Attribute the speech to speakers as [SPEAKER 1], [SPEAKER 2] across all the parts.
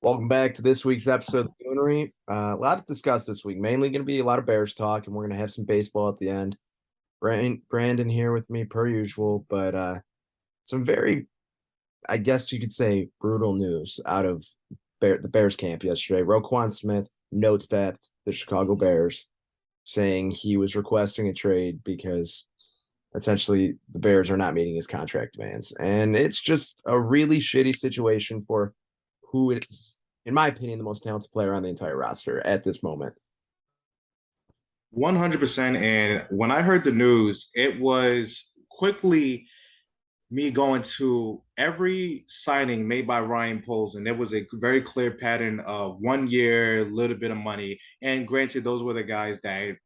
[SPEAKER 1] Welcome back to this week's episode of Goonery. A lot to discuss this week. Mainly going to be a lot of Bears talk, and we're going to have some baseball at the end. Brandon here with me per usual, but some very, I guess you could say, brutal news out of the Bears camp yesterday. Roquan Smith note-stepped the Chicago Bears, saying he was requesting a trade because essentially the Bears are not meeting his contract demands, and it's just a really shitty situation for who is, in my opinion, the most talented player on the entire roster at this moment.
[SPEAKER 2] 100%. And when I heard the news, it was quickly me going to every signing made by Ryan Poles, and there was a very clear pattern of 1 year, a little bit of money. And granted, those were the guys that,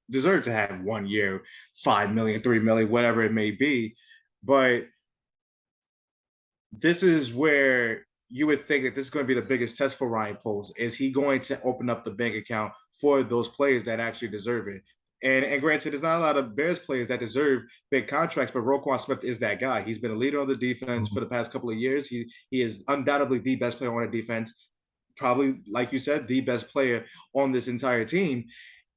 [SPEAKER 2] deserve to have 1 year, 5 million, 3 million, whatever it may be. But this is where you would think that this is going to be the biggest test for Ryan Poles. Is he going to open up the bank account for those players that actually deserve it? And granted, there's not a lot of Bears players that deserve big contracts, but Roquan Smith is that guy. He's been a leader on the defense for the past couple of years. He is undoubtedly the best player on the defense, probably, like you said, the best player on this entire team.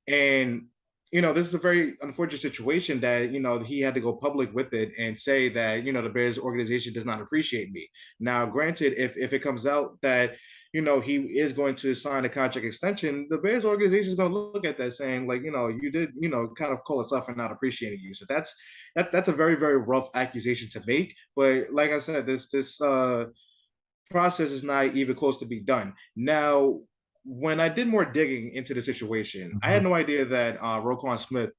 [SPEAKER 2] And this is a very unfortunate situation that he had to go public with it and say that the Bears organization does not appreciate me. Now, granted, if it comes out that he is going to sign a contract extension, the Bears organization is going to look at that saying, like, you did kind of call us off for not appreciating you. So that's a very, very rough accusation to make. But like I said, this process is not even close to be done. Now, when I did more digging into the situation, I had
[SPEAKER 1] Mhm.
[SPEAKER 2] no idea that Roquan Smith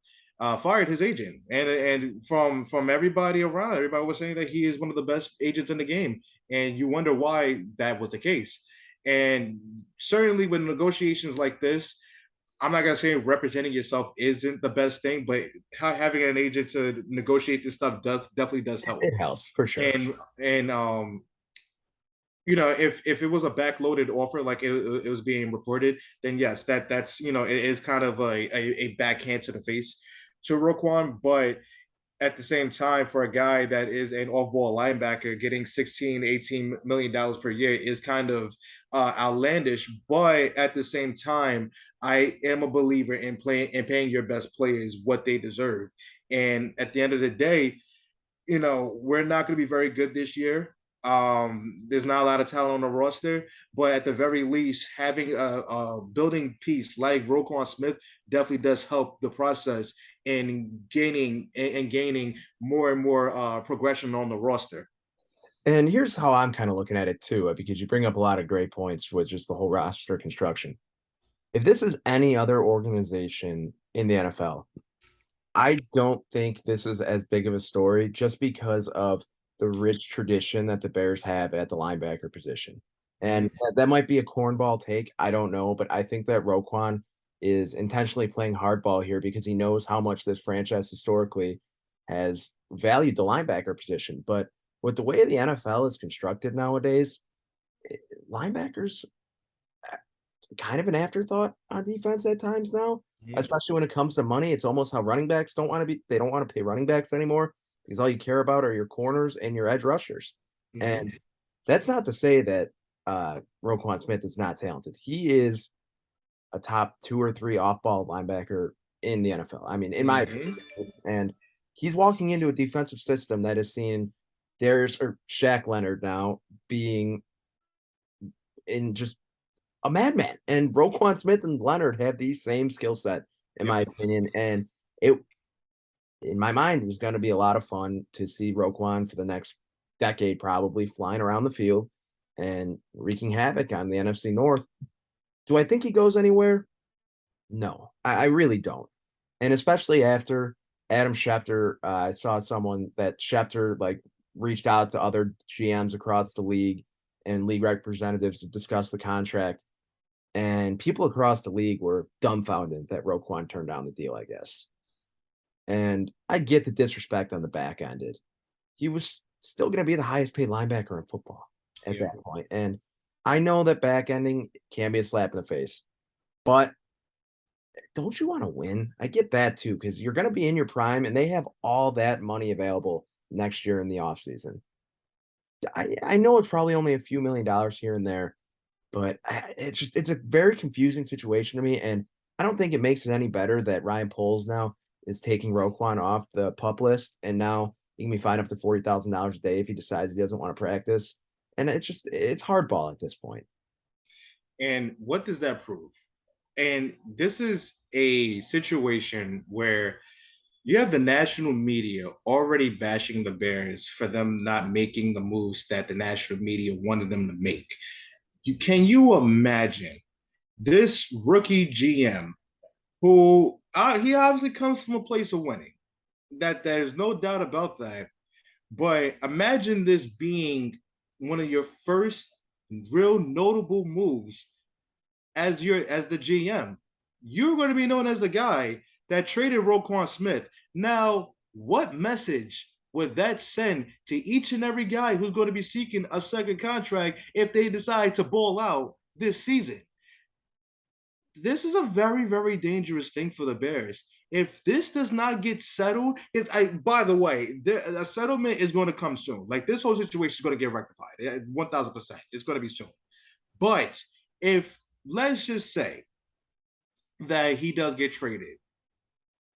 [SPEAKER 2] fired his agent, and from everybody around, everybody was saying that he is one of the best agents in the game, and you wonder why that was the case. And certainly, with negotiations like this, I'm not gonna say representing yourself isn't the best thing, but having an agent to negotiate this stuff definitely does help.
[SPEAKER 1] It helps for sure.
[SPEAKER 2] And if it was a backloaded offer like it was being reported, then yes, that's it is kind of a backhand to the face to Roquan. But at the same time, for a guy that is an off-ball linebacker, getting 16, $18 million per year is kind of outlandish. But at the same time, I am a believer in playing and paying your best players what they deserve. And at the end of the day, we're not going to be very good this year. There's not a lot of talent on the roster, but at the very least, having a building piece like Roquan Smith definitely does help the process in gaining more and more progression on the roster.
[SPEAKER 1] And here's how I'm kind of looking at it too, because you bring up a lot of great points with just the whole roster construction. If this is any other organization in the NFL, I don't think this is as big of a story just because of the rich tradition that the Bears have at the linebacker position. And
[SPEAKER 2] Mm-hmm.
[SPEAKER 1] that might be a cornball take. I don't know, but I think that Roquan is intentionally playing hardball here because he knows how much this franchise historically has valued the linebacker position. But with the way the NFL is constructed nowadays, eh, linebackers kind of an afterthought on defense at times now,
[SPEAKER 2] Mm-hmm.
[SPEAKER 1] especially when it comes to money. It's almost how running backs they don't want to pay running backs anymore because all you care about are your corners and your edge rushers.
[SPEAKER 2] Mm-hmm.
[SPEAKER 1] And that's not to say that Roquan Smith is not talented. He is a top two or three off ball linebacker in the NFL. I mean, in my opinion,
[SPEAKER 2] Mm-hmm.
[SPEAKER 1] and he's walking into a defensive system that has seen Darius or Shaq Leonard now being in just a madman. And Roquan Smith and Leonard have the same skill set, in my
[SPEAKER 2] Yep.
[SPEAKER 1] opinion. And it, in my mind, was going to be a lot of fun to see Roquan for the next decade, probably flying around the field and wreaking havoc on the NFC North. Do I think he goes anywhere? No, I really don't. And especially after Adam Schefter, I saw someone that Schefter like reached out to other GMs across the league and league representatives to discuss the contract. And people across the league were dumbfounded that Roquan turned down the deal, I guess. And I get the disrespect on the back ended. He was still going to be the highest paid linebacker in football at
[SPEAKER 2] Yep.
[SPEAKER 1] that point. And I know that back ending can be a slap in the face, but don't you want to win? I get that too, because you're going to be in your prime and they have all that money available next year in the offseason. I know it's probably only a few $1 million here and there, But it's a very confusing situation to me, and I don't think it makes it any better that Ryan Poles now is taking Roquan off the pup list, and now he can be fined up to $40,000 a day if he decides he doesn't want to practice. And it's hardball at this point.
[SPEAKER 2] And what does that prove? And this is a situation where you have the national media already bashing the Bears for them not making the moves that the national media wanted them to make. Can you imagine this rookie GM who he obviously comes from a place of winning? That there's no doubt about that. But imagine this being one of your first real notable moves as the GM. You're going to be known as the guy that traded Roquan Smith. Now, what message would that send to each and every guy who's going to be seeking a second contract if they decide to ball out this season? This is a very, very dangerous thing for the Bears. If this does not get settled, by the way, a settlement is going to come soon. Like this whole situation is going to get rectified 1,000%. It's going to be soon. But if let's just say that he does get traded,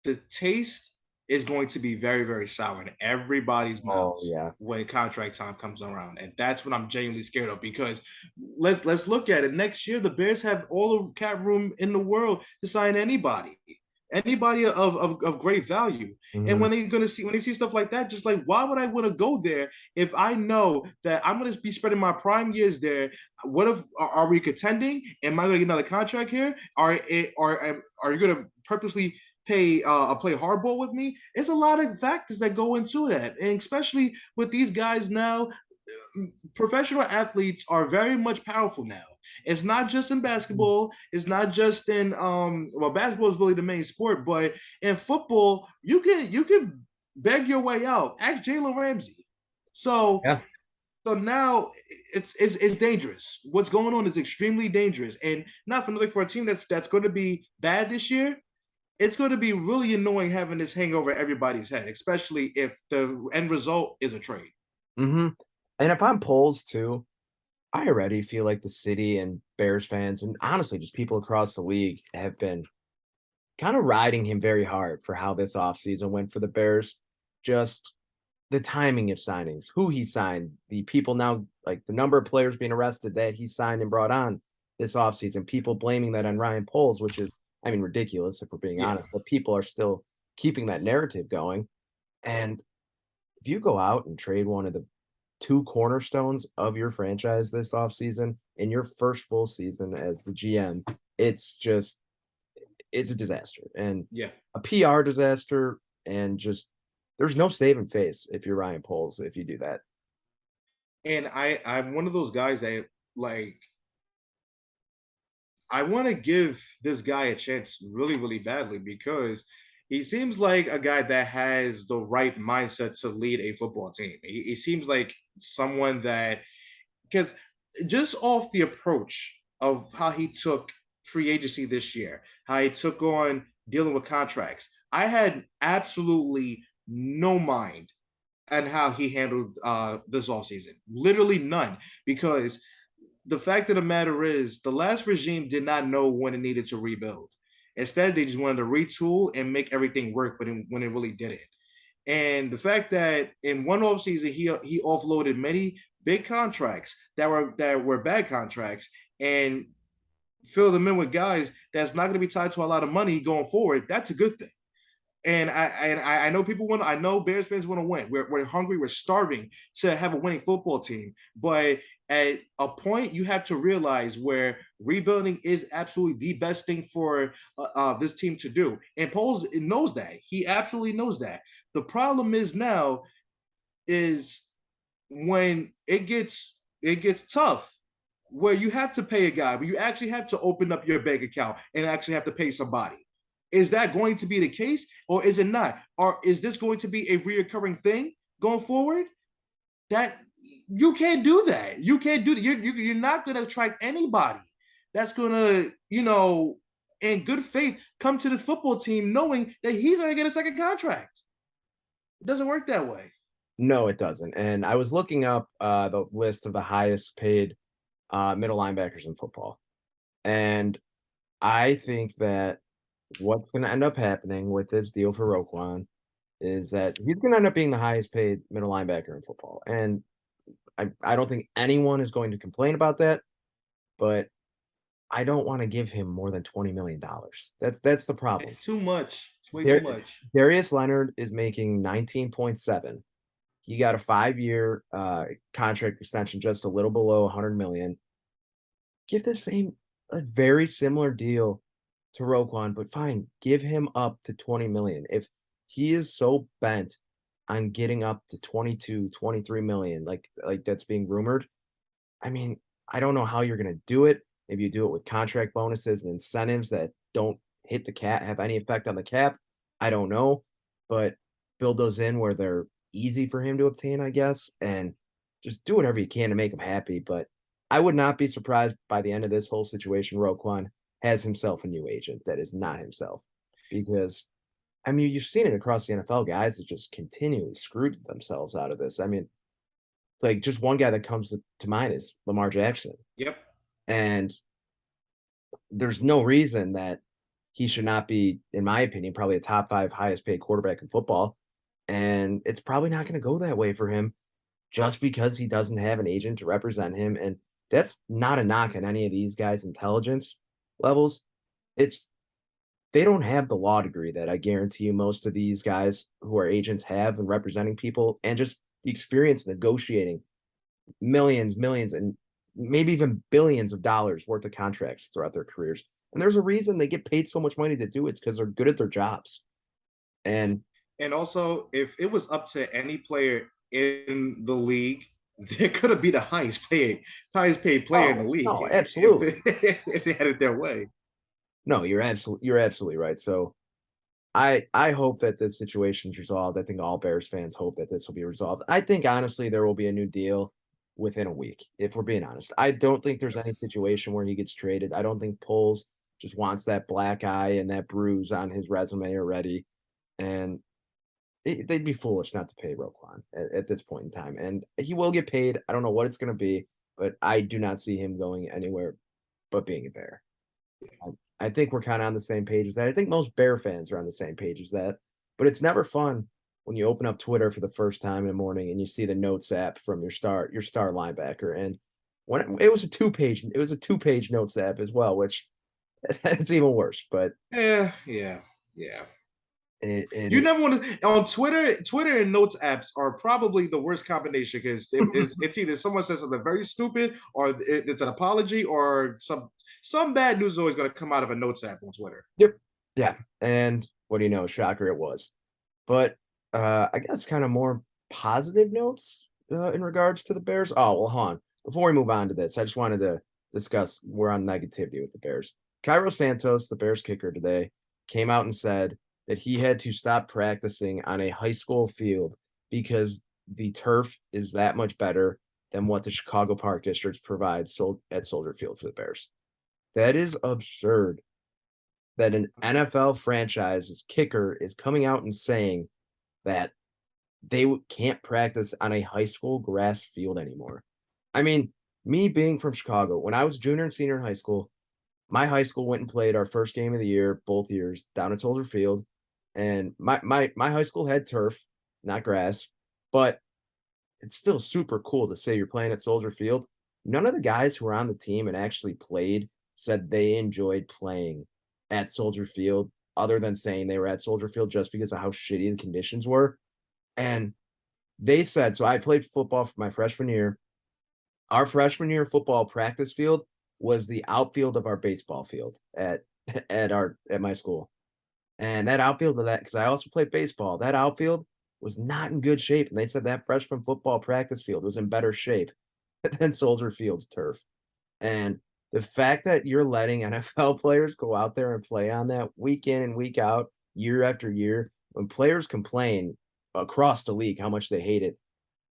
[SPEAKER 2] the taste is going to be very, very sour in everybody's
[SPEAKER 1] Oh
[SPEAKER 2] mouths
[SPEAKER 1] yeah.
[SPEAKER 2] when contract time comes around. And that's what I'm genuinely scared of because let's look at it. Next year, the Bears have all the cap room in the world to sign anybody of great value. And
[SPEAKER 1] Mhm.
[SPEAKER 2] when they see stuff like that, just like why would I want to go there if I know that I'm going to be spending my prime years there? What if are we contending? Am I going to get another contract here? Are you going to purposely play hardball with me? It's a lot of factors that go into that, and especially with these guys now, professional athletes are very much powerful now. It's not just in basketball. It's not just in well, basketball is really the main sport, but in football, you can beg your way out. Ask Jalen Ramsey. So
[SPEAKER 1] Yeah.
[SPEAKER 2] so now it's dangerous. What's going on is extremely dangerous, and not for nothing for a team that's going to be bad this year. It's going to be really annoying having this hang over everybody's head, especially if the end result is a trade.
[SPEAKER 1] Mhm. And if I'm Poles too, I already feel like the city and Bears fans, and honestly, just people across the league have been kind of riding him very hard for how this offseason went for the Bears. Just the timing of signings, who he signed, the people now, like the number of players being arrested that he signed and brought on this offseason, people blaming that on Ryan Poles, which is, I mean, ridiculous if we're being
[SPEAKER 2] Yeah.
[SPEAKER 1] honest, but people are still keeping that narrative going. And if you go out and trade one of the two cornerstones of your franchise this offseason in your first full season as the GM, it's just it's a disaster and
[SPEAKER 2] Yeah.
[SPEAKER 1] a PR disaster, and just there's no saving face if you're Ryan Poles if you do that.
[SPEAKER 2] And I'm one of those guys that like I want to give this guy a chance really, really badly because he seems like a guy that has the right mindset to lead a football team. He seems like someone that because just off the approach of how he took free agency this year, how he took on dealing with contracts, I had absolutely no mind and how he handled this offseason. Literally none, because the fact of the matter is the last regime did not know when it needed to rebuild. Instead, they just wanted to retool and make everything work, but when it really didn't. And the fact that in one offseason he offloaded many big contracts that were bad contracts and filled them in with guys that's not going to be tied to a lot of money going forward, that's a good thing. And I know people want. I know Bears fans want to win. We're hungry. We're starving to have a winning football team. But at a point, you have to realize where rebuilding is absolutely the best thing for this team to do. And Poles knows that. He absolutely knows that. The problem is now is when it gets tough, where you have to pay a guy, but you actually have to open up your bank account and actually have to pay somebody. Is that going to be the case, or is it not? Or is this going to be a reoccurring thing going forward? That you can't do that. You can't do that. You're not going to attract anybody that's going to, in good faith, come to this football team knowing that he's going to get a second contract. It doesn't work that way.
[SPEAKER 1] No, it doesn't. And I was looking up the list of the highest paid middle linebackers in football. And I think that what's going to end up happening with this deal for Roquan is that he's going to end up being the highest paid middle linebacker in football. And I don't think anyone is going to complain about that, but I don't want to give him more than $20 million. That's the problem.
[SPEAKER 2] It's too much. It's way too
[SPEAKER 1] Dar-
[SPEAKER 2] much.
[SPEAKER 1] Darius Leonard is making 19.7. He got a 5-year contract extension, just a little below 100 million. Give a very similar deal to Roquan, but fine, give him up to 20 million. If he is so bent on getting up to 22, 23 million, like that's being rumored, I mean, I don't know how you're going to do it. Maybe you do it with contract bonuses and incentives that don't hit the cap, have any effect on the cap. I don't know, but build those in where they're easy for him to obtain, I guess, and just do whatever you can to make him happy. But I would not be surprised by the end of this whole situation, Roquan has himself a new agent that is not himself. Because I mean, you've seen it across the NFL, guys that just continually screwed themselves out of this. I mean, like just one guy that comes to mind is Lamar Jackson.
[SPEAKER 2] Yep.
[SPEAKER 1] And there's no reason that he should not be, in my opinion, probably a top 5 highest paid quarterback in football. And it's probably not going to go that way for him just because he doesn't have an agent to represent him. And that's not a knock on any of these guys' intelligence levels. It's they don't have the law degree that I guarantee you most of these guys who are agents have in representing people, and just the experience negotiating millions, and maybe even billions of dollars worth of contracts throughout their careers. And there's a reason they get paid so much money to do it. It's because they're good at their jobs. And
[SPEAKER 2] And also, if it was up to any player in the league, they could have been the highest paid player in the
[SPEAKER 1] oh
[SPEAKER 2] league
[SPEAKER 1] no, absolutely.
[SPEAKER 2] if they had it their way.
[SPEAKER 1] No, you're absolutely right. So I hope that this situation's resolved. I think all Bears fans hope that this will be resolved. I think honestly there will be a new deal within a week, if we're being honest. I don't think there's any situation where he gets traded. I don't think Poles just wants that black eye and that bruise on his resume already. And they'd be foolish not to pay Roquan at this point in time. And he will get paid. I don't know what it's going to be, but I do not see him going anywhere but being a Bear. I think we're kind of on the same page as that. I think most Bear fans are on the same page as that. But it's never fun when you open up Twitter for the first time in the morning and you see the notes app from your star linebacker. And when it was a two-page notes app as well, which it's even worse. But
[SPEAKER 2] Yeah. You
[SPEAKER 1] it
[SPEAKER 2] never want to on Twitter. Twitter and notes apps are probably the worst combination because it's either someone says something very stupid, or it's an apology, or some bad news is always going to come out of a notes app on Twitter.
[SPEAKER 1] yep, yeah. And what do you know? Shocker it was. But I guess kind of more positive notes in regards to the Bears. Oh, well, hold on. Before we move on to this, I just wanted to discuss we're on negativity with the Bears. Cairo Santos, the Bears kicker today, came out and said that he had to stop practicing on a high school field because the turf is that much better than what the Chicago Park District provides at Soldier Field for the Bears. That is absurd that an NFL franchise's kicker is coming out and saying that they can't practice on a high school grass field anymore. I mean, me being from Chicago, when I was junior and senior in high school, my high school went and played our first game of the year, both years, down at Soldier Field. And my high school had turf, not grass, but it's still super cool to say you're playing at Soldier Field. None of the guys who were on the team and actually played said they enjoyed playing at Soldier Field, other than saying they were at Soldier Field just because of how shitty the conditions were. And they said, so I played football for my freshman year. Our freshman year football practice field was the outfield of our baseball field at my school. And that outfield of that, because I also played baseball, that outfield was not in good shape. And they said that freshman football practice field was in better shape than Soldier Field's turf. And the fact that you're letting NFL players go out there and play on that week in and week out, year after year, when players complain across the league how much they hate it,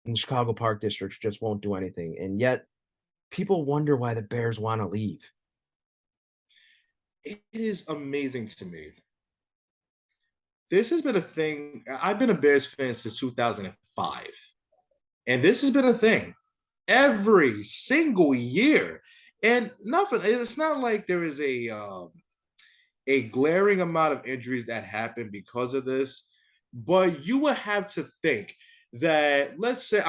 [SPEAKER 1] and the Chicago Park districts just won't do anything. And yet people wonder why the Bears want to leave.
[SPEAKER 2] It is amazing to me. This has been a thing. I've been a Bears fan since 2005, and this has been a thing. every single year. And nothing, it's not like there is a glaring amount of injuries that happen because of this, but you would have to think that, let's say,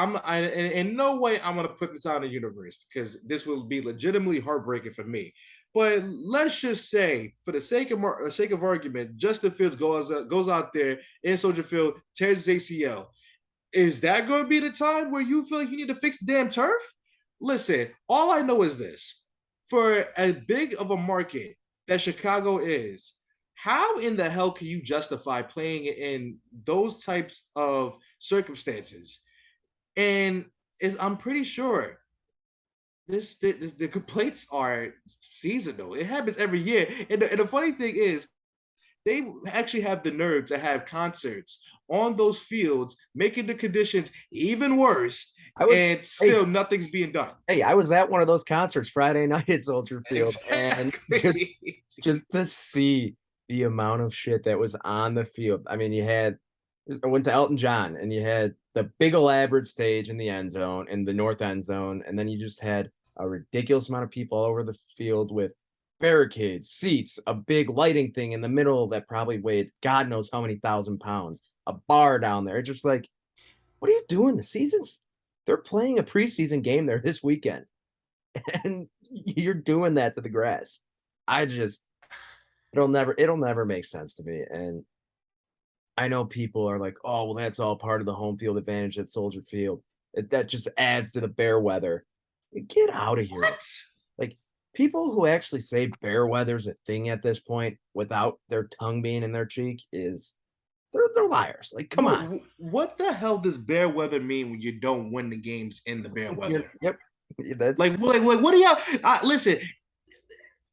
[SPEAKER 2] in no way I'm going to put this out in the universe because this will be legitimately heartbreaking for me. But let's just say, for the sake of argument, Justin Fields goes out there in Soldier Field, tears his ACL. Is that going to be the time where you feel like you need to fix the damn turf? Listen, all I know is this: for as big of a market that Chicago is, how in the hell can you justify playing in those types of circumstances? And I'm pretty sure the complaints are seasonal. It happens every year. And the funny thing is, they actually have the nerve to have concerts on those fields, making the conditions even worse,
[SPEAKER 1] I was
[SPEAKER 2] and
[SPEAKER 1] hey,
[SPEAKER 2] still nothing's being done.
[SPEAKER 1] hey, I was at one of those concerts Friday night at Soldier Field, and just
[SPEAKER 2] Exactly.
[SPEAKER 1] just to see the amount of shit that was on the field. I mean, I went to Elton John, and you had the big elaborate stage in the end zone, in the north end zone, and then you just had a ridiculous amount of people all over the field with barricades, seats, a big lighting thing in the middle that probably weighed God knows how many thousand pounds, a bar down there. It's just like, what are you doing? They're playing a preseason game there this weekend, and you're doing that to the grass. I just it'll never make sense to me. And I know people are like, oh, well, that's all part of the home field advantage at Soldier Field. That just adds to the bear weather. Get out of here.
[SPEAKER 2] What?
[SPEAKER 1] Like, people who actually say bear weather's a thing at this point without their tongue being in their cheek is they're liars. Like, come on.
[SPEAKER 2] What the hell does bear weather mean when you don't win the games in the bear weather?
[SPEAKER 1] Yep. That's
[SPEAKER 2] Like what do y'all listen?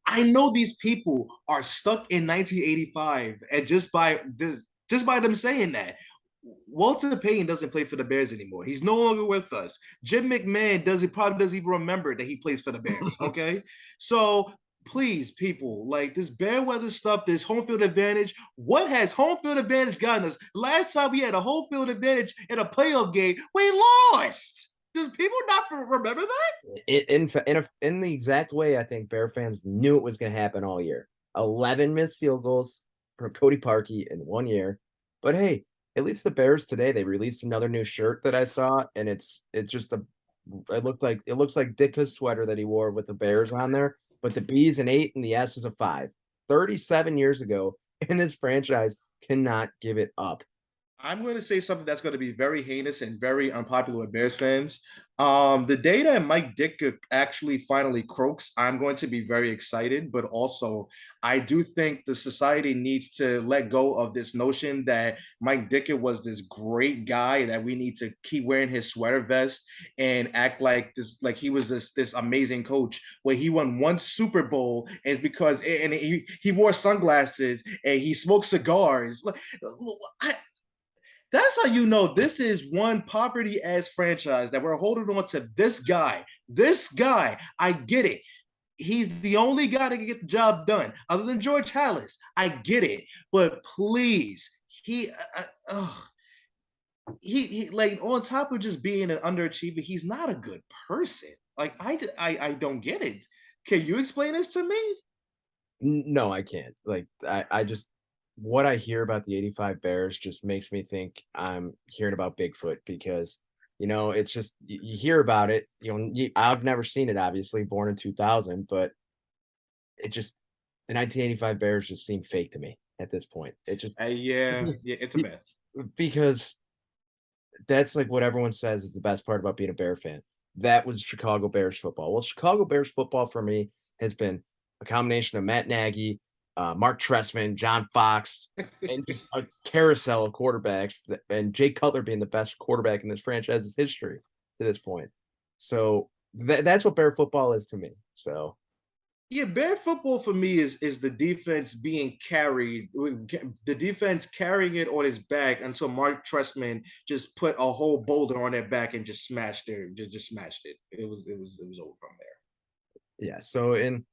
[SPEAKER 2] I know these people are stuck in 1985, and just by them saying that, Walter Payton doesn't play for the Bears anymore. He's no longer with us. Jim McMahon probably doesn't even remember that he plays for the Bears. Okay, so please, people, like this bear weather stuff, this home field advantage. What has home field advantage gotten us? Last time we had a home field advantage in a playoff game, we lost. Do people not remember that?
[SPEAKER 1] in the exact way I think Bear fans knew it was going to happen all year. 11 missed field goals from Cody Parkey in 1 year. But hey, at least the Bears today, they released another new shirt that I saw, and it's just it looks like Ditka's sweater that he wore with the Bears on there, but the B is an 8 and the S is a 5. 37 years ago, and this franchise cannot give it up.
[SPEAKER 2] I'm going to say something that's going to be very heinous and very unpopular with Bears fans. The day that Mike Ditka actually finally croaks, I'm going to be very excited. But also, I do think the society needs to let go of this notion that Mike Ditka was this great guy that we need to keep wearing his sweater vest and act like this, like he was this amazing coach. Where he won one Super Bowl, and it's because and he wore sunglasses and he smoked cigars. That's how you know this is one poverty ass franchise that we're holding on to this guy. This guy, I get it. He's the only guy that can get the job done, other than George Halas. I get it, but please, he like on top of just being an underachiever, he's not a good person. Like I don't get it. Can you explain this to me?
[SPEAKER 1] No, I can't. Like I just what I hear about the 85 Bears just makes me think I'm hearing about Bigfoot because it's just you hear about it, I've never seen it obviously, born in 2000, but it just the 1985 Bears just seem fake to me at this point. It just
[SPEAKER 2] Yeah, it's a myth.
[SPEAKER 1] because that's like what everyone says is the best part about being a Bear fan. That was Chicago Bears football. Well, Chicago Bears football for me has been a combination of Matt Nagy, Mark Trestman, John Fox, and just a carousel of quarterbacks, and Jay Cutler being the best quarterback in this franchise's history to this point. So that's what Bear football is to me. So
[SPEAKER 2] Yeah, bear football for me is the defense being carried, the defense carrying it on his back until Mark Trestman just put a whole boulder on their back and just smashed it. It was over from there.
[SPEAKER 1] yeah. So in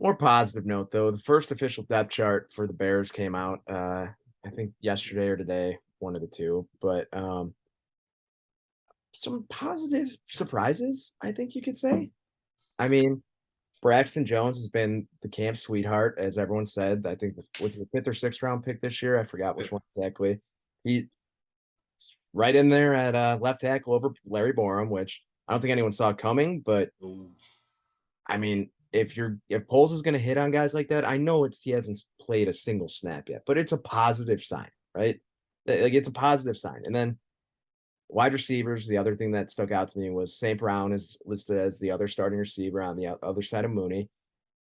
[SPEAKER 1] more positive note, though, the first official depth chart for the Bears came out, I think yesterday or today, one of the two. But some positive surprises, I think you could say. I mean, Braxton Jones has been the camp sweetheart, as everyone said. I think was it the fifth or sixth round pick this year? I forgot which one exactly. He's right in there at left tackle over Larry Borum, which I don't think anyone saw coming. But I mean, if Poles is going to hit on guys like that, I know he hasn't played a single snap yet, but it's a positive sign, right? Like it's a positive sign. And then wide receivers, the other thing that stuck out to me was St. Brown is listed as the other starting receiver on the other side of Mooney,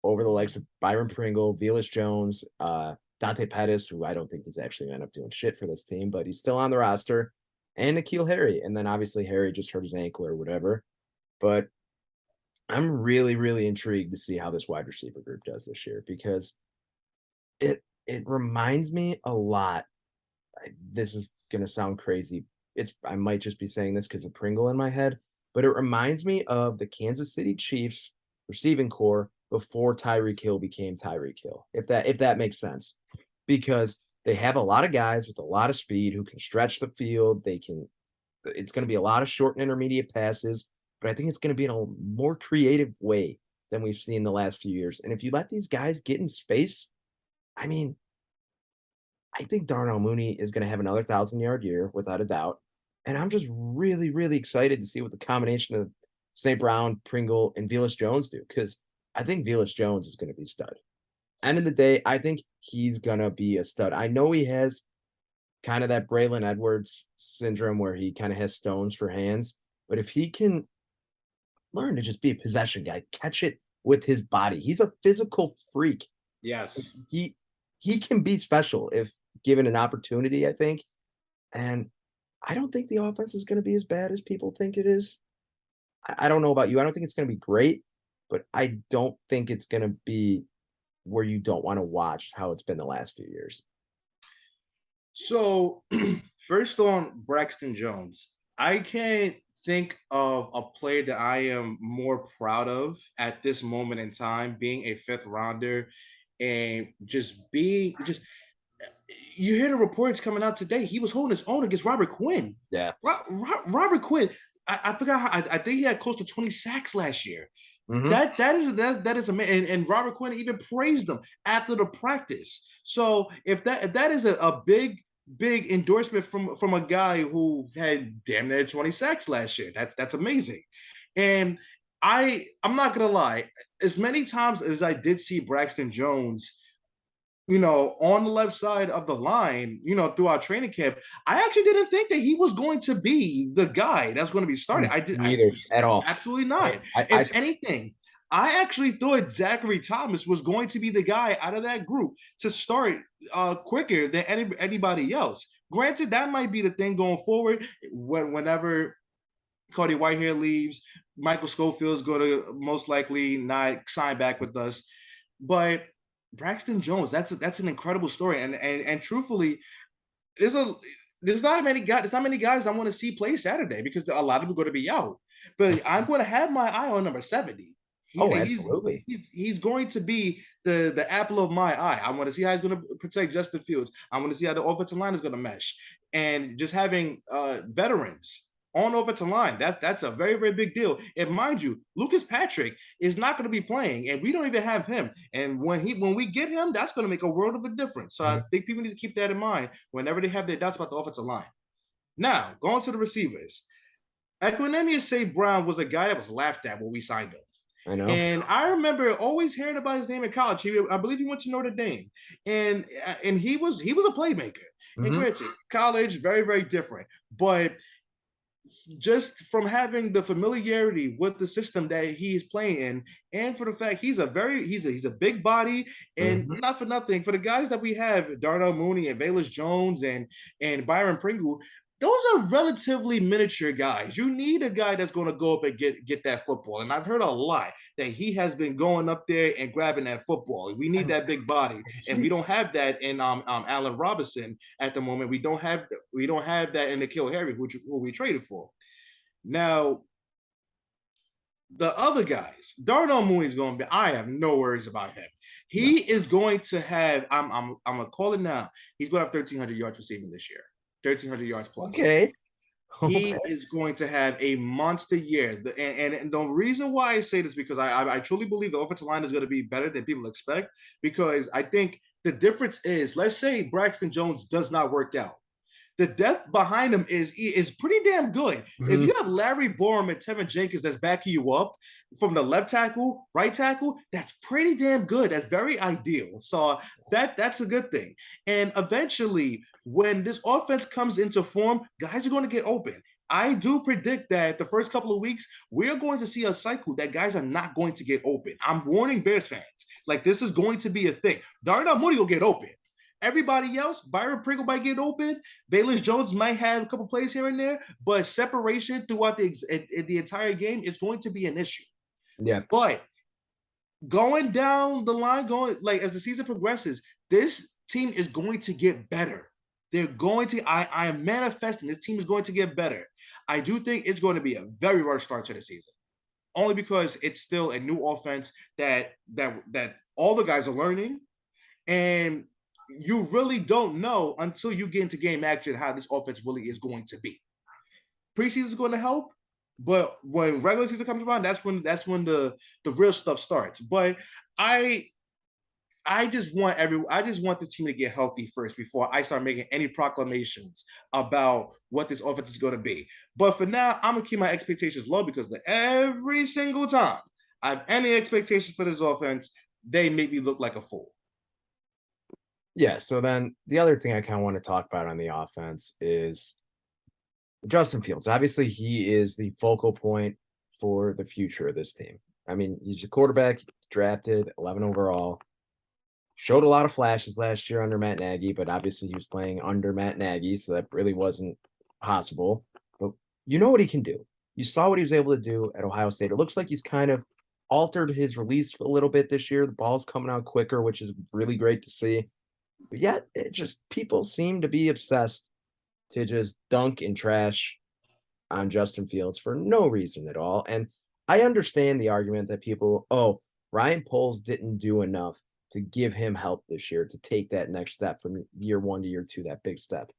[SPEAKER 1] over the legs of Byron Pringle, Velus Jones, Dante Pettis, who I don't think he's actually going to end up doing shit for this team, but he's still on the roster, and N'Keal Harry. And then obviously Harry just hurt his ankle or whatever. But I'm really, really intrigued to see how this wide receiver group does this year because it reminds me a lot. This is going to sound crazy. I might just be saying this because of Pringle in my head, but it reminds me of the Kansas City Chiefs receiving core before Tyreek Hill became Tyreek Hill, if that makes sense, because they have a lot of guys with a lot of speed who can stretch the field. It's going to be a lot of short and intermediate passes, but I think it's going to be in a more creative way than we've seen the last few years. And if you let these guys get in space, I mean, I think Darnell Mooney is going to have another 1,000-yard year without a doubt. And I'm just really, really excited to see what the combination of St. Brown, Pringle, and Velus Jones do, because I think Velus Jones is going to be stud. End of the day, I think he's going to be a stud. I know he has kind of that Braylon Edwards syndrome where he kind of has stones for hands, but if he can learn to just be a possession guy, catch it with his body, he's a physical freak.
[SPEAKER 2] Yes.
[SPEAKER 1] He can be special if given an opportunity, I think. And I don't think the offense is going to be as bad as people think it is. I don't know about you. I don't think it's going to be great, but I don't think it's going to be where you don't want to watch how it's been the last few years.
[SPEAKER 2] So, first on Braxton Jones, I can't think of a player that I am more proud of at this moment in time, being a fifth rounder and just being just you hear the reports coming out today. He was holding his own against Robert Quinn.
[SPEAKER 1] Yeah.
[SPEAKER 2] Robert Quinn. I forgot. I think he had close to 20 sacks last year.
[SPEAKER 1] Mm-hmm.
[SPEAKER 2] That is amazing. And Robert Quinn even praised him after the practice. So if that is a big endorsement from a guy who had damn near 20 sacks last year. That's amazing. And I'm not gonna lie, as many times as I did see Braxton Jones, on the left side of the line, through our training camp, I actually didn't think that he was going to be the guy that's going to be starting.
[SPEAKER 1] Neither at all.
[SPEAKER 2] Absolutely not.
[SPEAKER 1] If
[SPEAKER 2] anything, I actually thought Zachary Thomas was going to be the guy out of that group to start quicker than anybody else. Granted, that might be the thing going forward. Whenever Cody Whitehair leaves, Michael Schofield's going to most likely not sign back with us. But Braxton Jones, that's an incredible story, and truthfully, there's not many guys I want to see play Saturday because a lot of them are going to be out. But I'm going to have my eye on number 70.
[SPEAKER 1] Absolutely.
[SPEAKER 2] He's going to be the apple of my eye. I want to see how he's going to protect Justin Fields. I want to see how the offensive line is going to mesh, and just having veterans on offensive line, that's a very, very big deal. And mind you, Lucas Patrick is not going to be playing, and we don't even have him. And when we get him, that's going to make a world of a difference. So I think people need to keep that in mind whenever they have their doubts about the offensive line. Now, going to the receivers. Equanimeous St. Brown was a guy that was laughed at when we signed him.
[SPEAKER 1] I know.
[SPEAKER 2] And I remember always hearing about his name in college. I believe he went to Notre Dame, and he was a playmaker. Mm-hmm. And granted, college very, very different, but just from having the familiarity with the system that he's playing in, and for the fact he's a big body, and not for nothing, for the guys that we have, Darnell Mooney and Velus Jones and Byron Pringle, those are relatively miniature guys. You need a guy that's going to go up and get that football. And I've heard a lot that he has been going up there and grabbing that football. We need that big body, and we don't have that in Allen Robinson at the moment. We don't have that in N'Keal Harry, who we traded for. Now, the other guys, Darnell Mooney's going to be. I have no worries about him. He is going to have. I'm gonna call it now. He's going to have 1,300 yards receiving this year. 1,300 yards plus.
[SPEAKER 1] Okay.
[SPEAKER 2] He
[SPEAKER 1] Okay.
[SPEAKER 2] is going to have a monster year. And the reason why I say this because I truly believe the offensive line is going to be better than people expect. Because I think the difference is, let's say Braxton Jones does not work out, the depth behind him is pretty damn good. If
[SPEAKER 1] Mhm.
[SPEAKER 2] you have Larry Borum and Tevin Jenkins that's backing you up from the left tackle, right tackle, that's pretty damn good. That's very ideal. So that's a good thing. And eventually, when this offense comes into form, guys are going to get open. I do predict that the first couple of weeks, we're going to see a cycle that guys are not going to get open. I'm warning Bears fans. Like, this is going to be a thing. Darnell Mooney will get open. Everybody else, Byron Pringle might get open. Valence Jones might have a couple plays here and there, but separation throughout the entire game is going to be an issue.
[SPEAKER 1] Yeah.
[SPEAKER 2] But going down the line, going like as the season progresses, this team is going to get better. They're going to. I am manifesting. This team is going to get better. I do think it's going to be a very rough start to the season, only because it's still a new offense that all the guys are learning, and you really don't know until you get into game action how this offense really is going to be. Preseason is going to help, but when regular season comes around, that's when the real stuff starts. But I I just want this team to get healthy first before I start making any proclamations about what this offense is going to be. But for now, I'm gonna keep my expectations low because every single time I have any expectations for this offense, they make me look like a fool.
[SPEAKER 1] Yeah. So then the other thing I kind of want to talk about on the offense is Justin Fields. Obviously, he is the focal point for the future of this team. I mean, he's a quarterback drafted 11 overall. Showed a lot of flashes last year under Matt Nagy, but obviously he was playing under Matt Nagy, so that really wasn't possible. But you know what he can do. You saw what he was able to do at Ohio State. It looks like he's kind of altered his release a little bit this year. The ball's coming out quicker, which is really great to see. But yet, it just people seem to be obsessed to just dunk and trash on Justin Fields for no reason at all. And I understand the argument that people, oh, Ryan Poles didn't do enough to give him help this year to take that next step from year one to year two, that big step.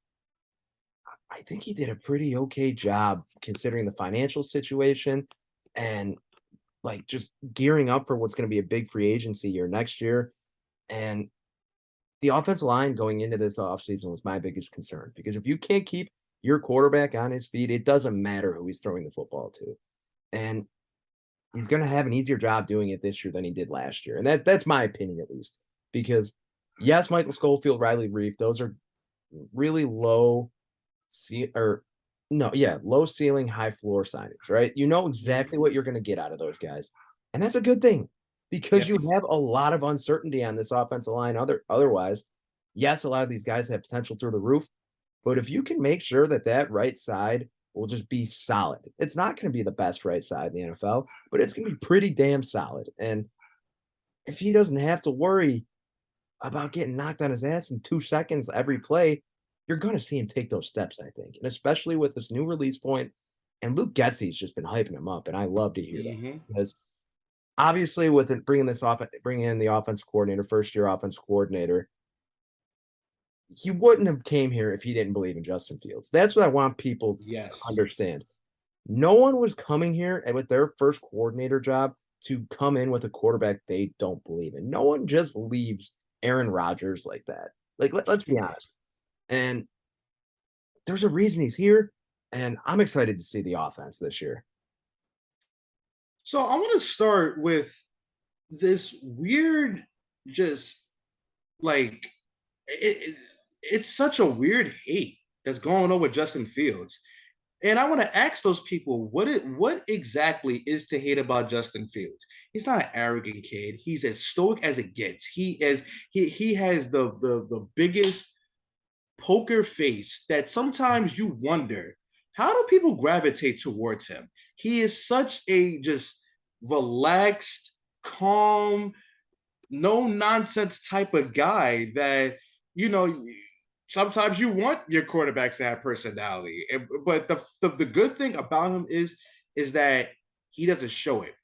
[SPEAKER 1] I think he did a pretty okay job considering the financial situation and like just gearing up for what's going to be a big free agency year next year. And the offensive line going into this offseason was my biggest concern because if you can't keep your quarterback on his feet, it doesn't matter who he's throwing the football to. And he's going to have an easier job doing it this year than he did last year. And that's my opinion, at least, because yes, Michael Schofield, Riley Reef, those are really low ceiling, high floor signings, right? You know exactly
[SPEAKER 2] Mhm.
[SPEAKER 1] what you're going to get out of those guys. And that's a good thing because
[SPEAKER 2] Yep.
[SPEAKER 1] you have a lot of uncertainty on this offensive line. Otherwise, yes, a lot of these guys have potential through the roof, but if you can make sure that that right side will just be solid, it's not going to be the best right side in the NFL, but it's going to be pretty damn solid. And if he doesn't have to worry about getting knocked on his ass in 2 seconds every play, you're going to see him take those steps, I think. And especially with this new release point, and Luke Getsy's just been hyping him up, and I love to hear that
[SPEAKER 2] Hmm.
[SPEAKER 1] because obviously with it, bringing in the offense coordinator, first year offense coordinator, he wouldn't have came here if he didn't believe in Justin Fields. That's what I want people to
[SPEAKER 2] Yes.
[SPEAKER 1] understand. No one was coming here and with their first coordinator job to come in with a quarterback they don't believe in. No one just leaves Aaron Rodgers like that. Like let's be honest. And there's a reason he's here, and I'm excited to see the offense this year.
[SPEAKER 2] So I want to start with this weird, just like it, it's such a weird hate that's going on with Justin Fields. And I want to ask those people what exactly is to hate about Justin Fields? He's not an arrogant kid. He's as stoic as it gets. He has the biggest poker face that sometimes you wonder how do people gravitate towards him? He is such a just relaxed, calm, no nonsense type of guy that you know sometimes you want your quarterbacks to have personality. But the good thing about him is that he doesn't show it.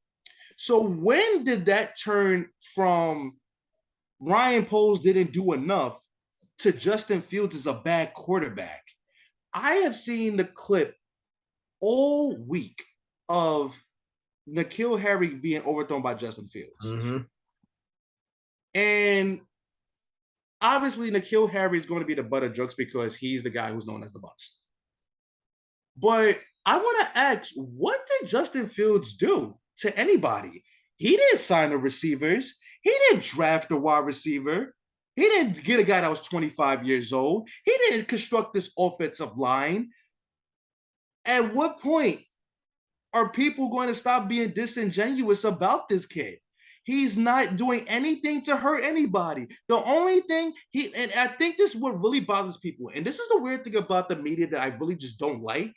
[SPEAKER 2] So when did that turn from Ryan Poles didn't do enough to Justin Fields is a bad quarterback? I have seen the clip all week of N'Keal Harry being overthrown by Justin Fields.
[SPEAKER 1] Mm-hmm.
[SPEAKER 2] And obviously, N'Keal Harry is going to be the butt of jokes because he's the guy who's known as the bust. But I want to ask, what did Justin Fields do to anybody? He didn't sign the receivers. He didn't draft a wide receiver. He didn't get a guy that was 25 years old. He didn't construct this offensive line. At what point are people going to stop being disingenuous about this kid? He's not doing anything to hurt anybody. The only thing and I think this is what really bothers people, and this is the weird thing about the media that I really just don't like,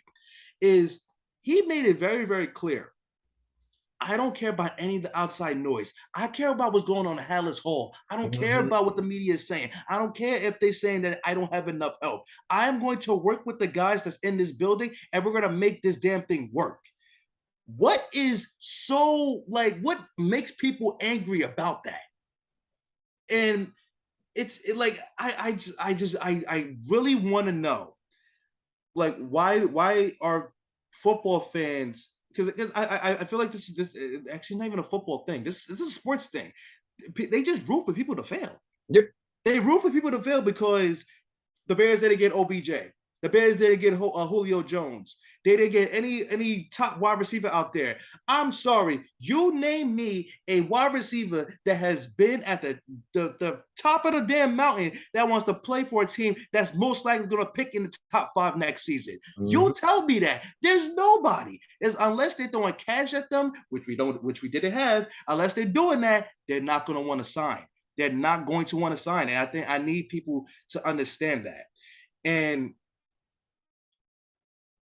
[SPEAKER 2] is he made it very, very clear. I don't care about any of the outside noise. I care about what's going on in Hallis Hall. I don't care
[SPEAKER 1] Mm-hmm.
[SPEAKER 2] about what the media is saying. I don't care if they're saying that I don't have enough help. I'm going to work with the guys that's in this building, and we're going to make this damn thing work. What is so what makes people angry about that? And I really want to know, like, why are football fans, because I feel like this actually not even a football thing. This is a sports thing. They just root for people to fail.
[SPEAKER 1] Yep.
[SPEAKER 2] They root for people to fail because the Bears didn't get OBJ. The Bears didn't get Julio Jones. They didn't get any top wide receiver out there. I'm sorry. You name me a wide receiver that has been at the top of the damn mountain that wants to play for a team that's most likely going to pick in the top 5 next season.
[SPEAKER 1] Mm-hmm.
[SPEAKER 2] You tell me that. There's nobody. Unless they're throwing cash at them, which we didn't have. Unless they're doing that, they're not going to want to sign. They're not going to want to sign. And I think I need people to understand that. And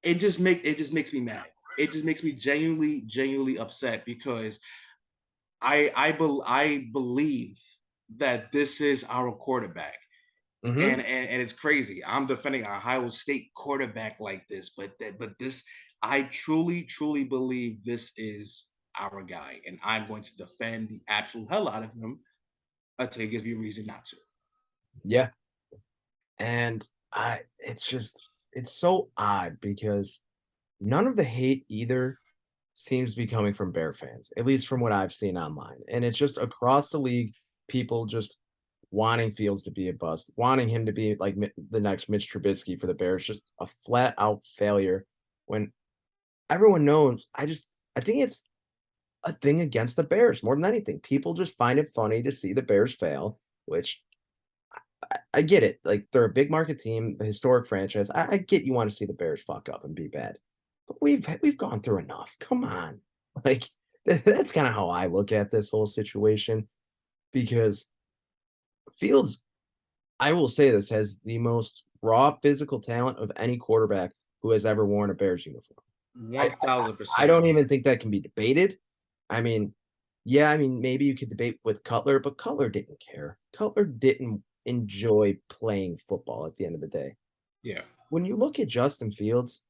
[SPEAKER 2] it just makes me mad. It just makes me genuinely upset because I believe that this is our quarterback.
[SPEAKER 1] Mm-hmm.
[SPEAKER 2] And it's crazy. I'm defending a Ohio State quarterback like this, but this, I truly believe this is our guy, and I'm going to defend the absolute hell out of him until he gives me a reason not to.
[SPEAKER 1] Yeah. And it's so odd because none of the hate either seems to be coming from Bear fans, at least from what I've seen online. And it's just across the league, people just wanting Fields to be a bust, wanting him to be like the next Mitch Trubisky for the Bears, just a flat out failure when everyone knows. I think it's a thing against the Bears more than anything. People just find it funny to see the Bears fail, which I get it. Like, they're a big market team, a historic franchise. I get you want to see the Bears fuck up and be bad, but we've gone through enough. Come on, like that's kind of how I look at this whole situation because Fields, I will say this, has the most raw physical talent of any quarterback who has ever worn a Bears uniform.
[SPEAKER 2] 1000%.
[SPEAKER 1] I don't even think that can be debated. I mean, yeah, I mean, maybe you could debate with Cutler, but Cutler didn't care. Cutler didn't enjoy playing football at the end of the day.
[SPEAKER 2] Yeah.
[SPEAKER 1] When you look at Justin Fields,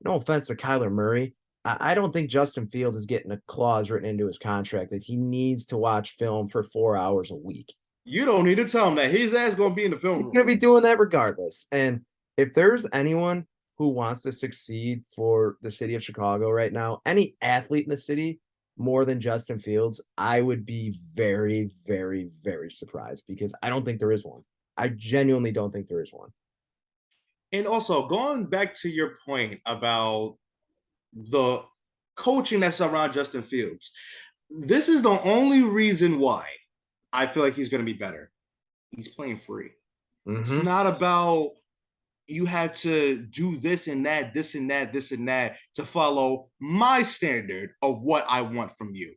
[SPEAKER 1] no offense to Kyler Murray, I don't think Justin Fields is getting a clause written into his contract that he needs to watch film for 4 hours a week.
[SPEAKER 2] You don't need to tell him that. His ass going to be in the film room.
[SPEAKER 1] He's going to be doing that regardless. And if there's anyone who wants to succeed for the city of Chicago right now, any athlete in the city, more than Justin Fields, I would be very, very, very surprised because I don't think there is one. I genuinely don't think there is one.
[SPEAKER 2] And also, going back to your point about the coaching that's around Justin Fields, this is the only reason why I feel like he's going to be better. He's playing free.
[SPEAKER 1] Mm-hmm.
[SPEAKER 2] It's not about you have to do this and that to follow my standard of what I want from you.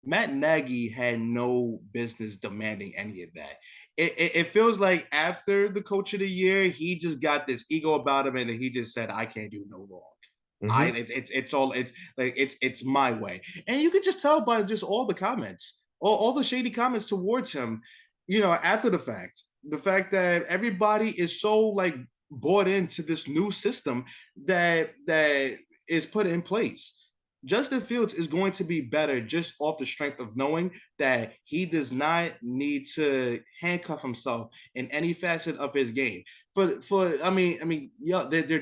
[SPEAKER 2] Matt Nagy had no business demanding any of that. It feels like after the coach of the year, he just got this ego about him, and he just said, "I can't do no wrong. It's my way." And you could just tell by just all the comments, all the shady comments towards him, after the fact that everybody is so bought into this new system that is put in place. Justin Fields is going to be better just off the strength of knowing that he does not need to handcuff himself in any facet of his game. They're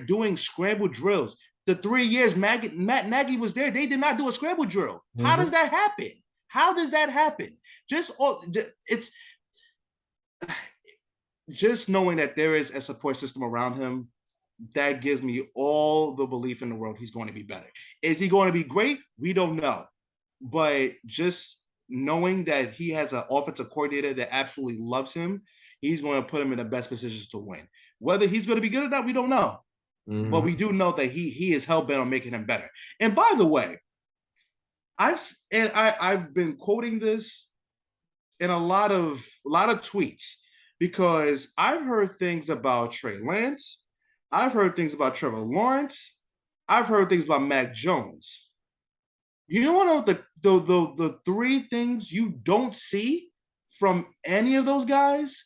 [SPEAKER 2] doing scramble drills. the 3 years Matt Nagy was there, they did not do a scramble drill. How
[SPEAKER 1] Mm-hmm.
[SPEAKER 2] does that happen? How does that happen? It's just knowing that there is a support system around him, that gives me all the belief in the world he's going to be better. Is he going to be great? We don't know. But just knowing that he has an offensive coordinator that absolutely loves him, he's going to put him in the best positions to win. Whether he's going to be good or not, we don't know. But
[SPEAKER 1] Mm-hmm.
[SPEAKER 2] we do know that he is hell bent on making him better. And by the way, I've been quoting this in a lot of tweets because I've heard things about Trey Lance, I've heard things about Trevor Lawrence, I've heard things about Mac Jones. You know what the three things you don't see from any of those guys?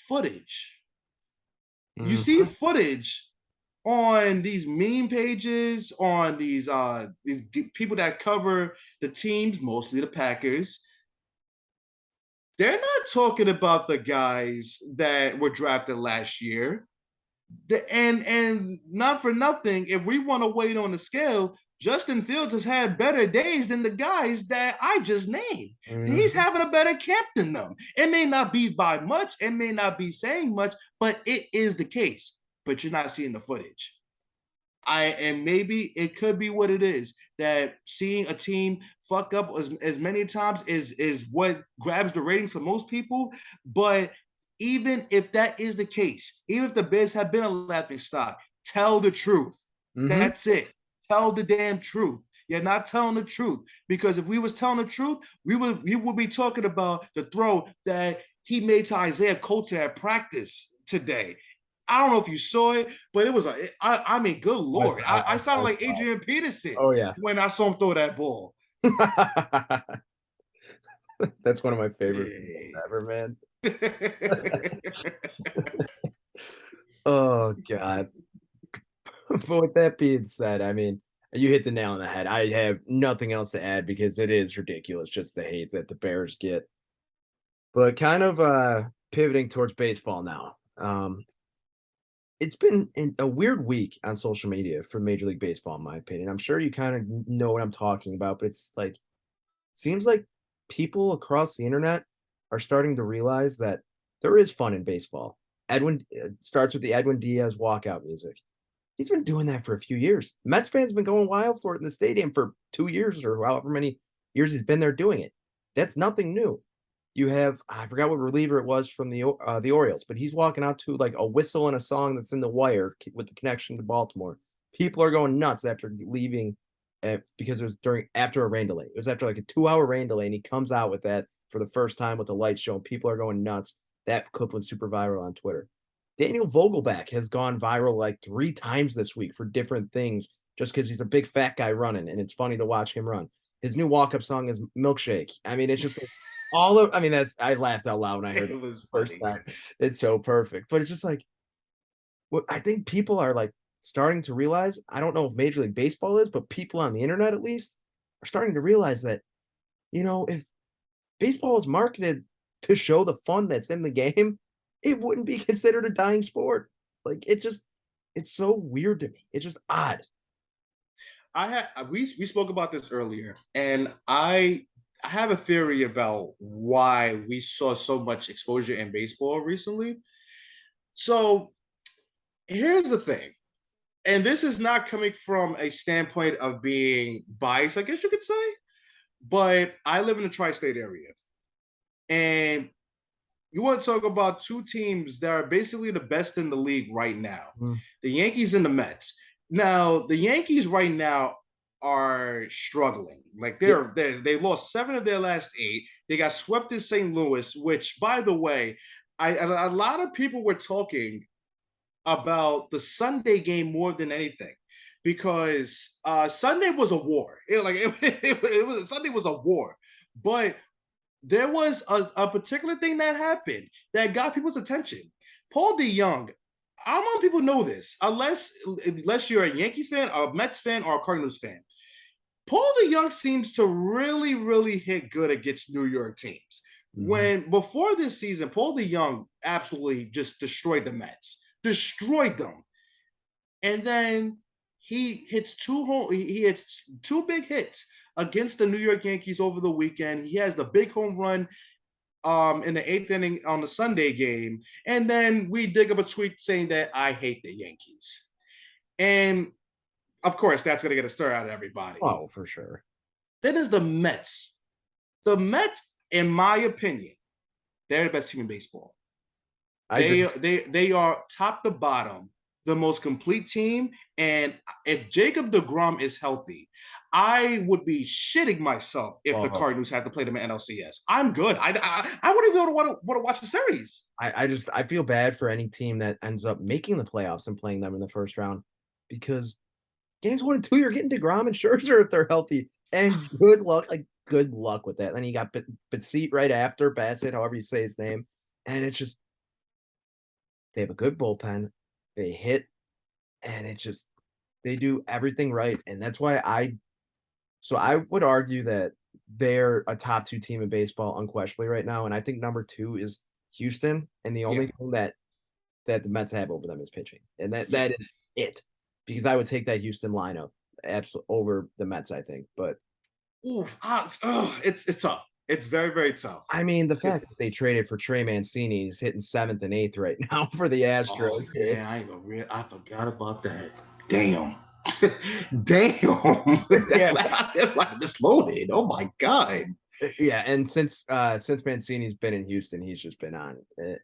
[SPEAKER 2] Footage. You see
[SPEAKER 1] Mm-hmm.
[SPEAKER 2] footage on these meme pages, on these people that cover the teams, mostly the Packers. They're not talking about the guys that were drafted last year. And not for nothing, if we want to wait on the scale, Justin Fields has had better days than the guys that I just named. He's
[SPEAKER 1] Mm-hmm.
[SPEAKER 2] having a better camp than them. It may not be by much, it may not be saying much, but it is the case. But you're not seeing the footage. And maybe it could be what it is, that seeing a team fuck up as many times is what grabs the ratings for most people. But even if that is the case, even if the Bears have been a laughing stock, tell the truth.
[SPEAKER 1] Mm-hmm.
[SPEAKER 2] That's it. Tell the damn truth. You're not telling the truth, because if we was telling the truth, we would be talking about the throw that he made to Isaiah Coulter at practice today. I don't know if you saw it, but it was I mean, good lord, I sounded like Adrian Peterson
[SPEAKER 1] Oh yeah.
[SPEAKER 2] when I saw him throw that ball.
[SPEAKER 1] That's one of my favorite videos ever, man. Oh God. But with that being said, I mean, you hit the nail on the head. I have nothing else to add because it is ridiculous just the hate that the Bears get. But kind of pivoting towards baseball now. It's been a weird week on social media for Major League Baseball, in my opinion. I'm sure you kind of know what I'm talking about, but it's like seems like people across the internet are starting to realize that there is fun in baseball. Edwin starts with the Edwin Diaz walkout music. He's been doing that for a few years. Mets fans been going wild for it in the stadium for 2 years or however many years he's been there doing it. That's nothing new. You have I forgot what reliever it was from the Orioles, but he's walking out to like a whistle and a song that's in the wire with the connection to Baltimore. People are going nuts after leaving because it was during after a rain delay. It was after like a 2 hour rain delay, and he comes out with that for the first time with the light show, and people are going nuts. That clip went super viral on Twitter. Daniel Vogelback has gone viral like 3 times this week for different things just because he's a big fat guy running, and it's funny to watch him run. His new walk-up song is Milkshake. I mean, it's just like all of I mean, that's I laughed out loud when I heard it
[SPEAKER 2] It was
[SPEAKER 1] the first
[SPEAKER 2] funny.
[SPEAKER 1] time. It's so perfect. But it's just like what I think people are like starting to realize. I don't know if Major League Baseball is, but people on the internet at least are starting to realize that, if baseball is marketed to show the fun that's in the game, it wouldn't be considered a dying sport. Like it's so weird to me. It's just odd.
[SPEAKER 2] We spoke about this earlier, and I have a theory about why we saw so much exposure in baseball recently. So here's the thing, and this is not coming from a standpoint of being biased, I guess you could say, but I live in the tri-state area, and you want to talk about two teams that are basically the best in the league right now,
[SPEAKER 1] Mm.
[SPEAKER 2] the Yankees and the Mets. Now, the Yankees right now are struggling. Like
[SPEAKER 1] Yeah.
[SPEAKER 2] they lost 7 of their last 8. They got swept in St. Louis, which, by the way, a lot of people were talking about the Sunday game more than anything, because Sunday was a war. It was Sunday was a war, but there was a particular thing that happened that got people's attention. Paul DeYoung, I don't know if people know this, unless you're a Yankees fan, a Mets fan, or a Cardinals fan. Paul DeYoung seems to really, really hit good against New York teams.
[SPEAKER 1] Mhm.
[SPEAKER 2] When before this season, Paul DeYoung absolutely just destroyed the Mets, destroyed them, and then He hits he hits two big hits against the New York Yankees over the weekend. He has the big home run in the eighth inning on the Sunday game, and then we dig up a tweet saying that I hate the Yankees. And of course, that's going to get a stir out of everybody.
[SPEAKER 1] Oh, for sure.
[SPEAKER 2] Then is the Mets. The Mets, in my opinion, they're the best team in baseball. They are top to bottom the most complete team. And if Jacob deGrom is healthy, I would be shitting myself if the Cardinals had to play them in NLCS. I'm good. I wouldn't even want to watch the series.
[SPEAKER 1] I feel bad for any team that ends up making the playoffs and playing them in the first round, because games 1 and 2, you're getting DeGrom and Scherzer if they're healthy. And good luck with that. Then you got Bassett right after, Bassett, however you say his name. And it's just, they have a good bullpen. They hit, and it's just, they do everything right. And that's why I would argue that they're a top 2 team in baseball unquestionably right now. And I think number 2 is Houston. And the only thing that the Mets have over them is pitching. And that is it. Because I would take that Houston lineup absolutely over the Mets, I think. But
[SPEAKER 2] it's tough. It's very, very tough.
[SPEAKER 1] I mean, the fact that they traded for Trey Mancini, he's hitting 7th and 8th right now for the Astros.
[SPEAKER 2] Oh, yeah, I forgot about that. Damn. Damn. I'm just loaded. Oh my God.
[SPEAKER 1] Yeah, and since Mancini's been in Houston, he's just been on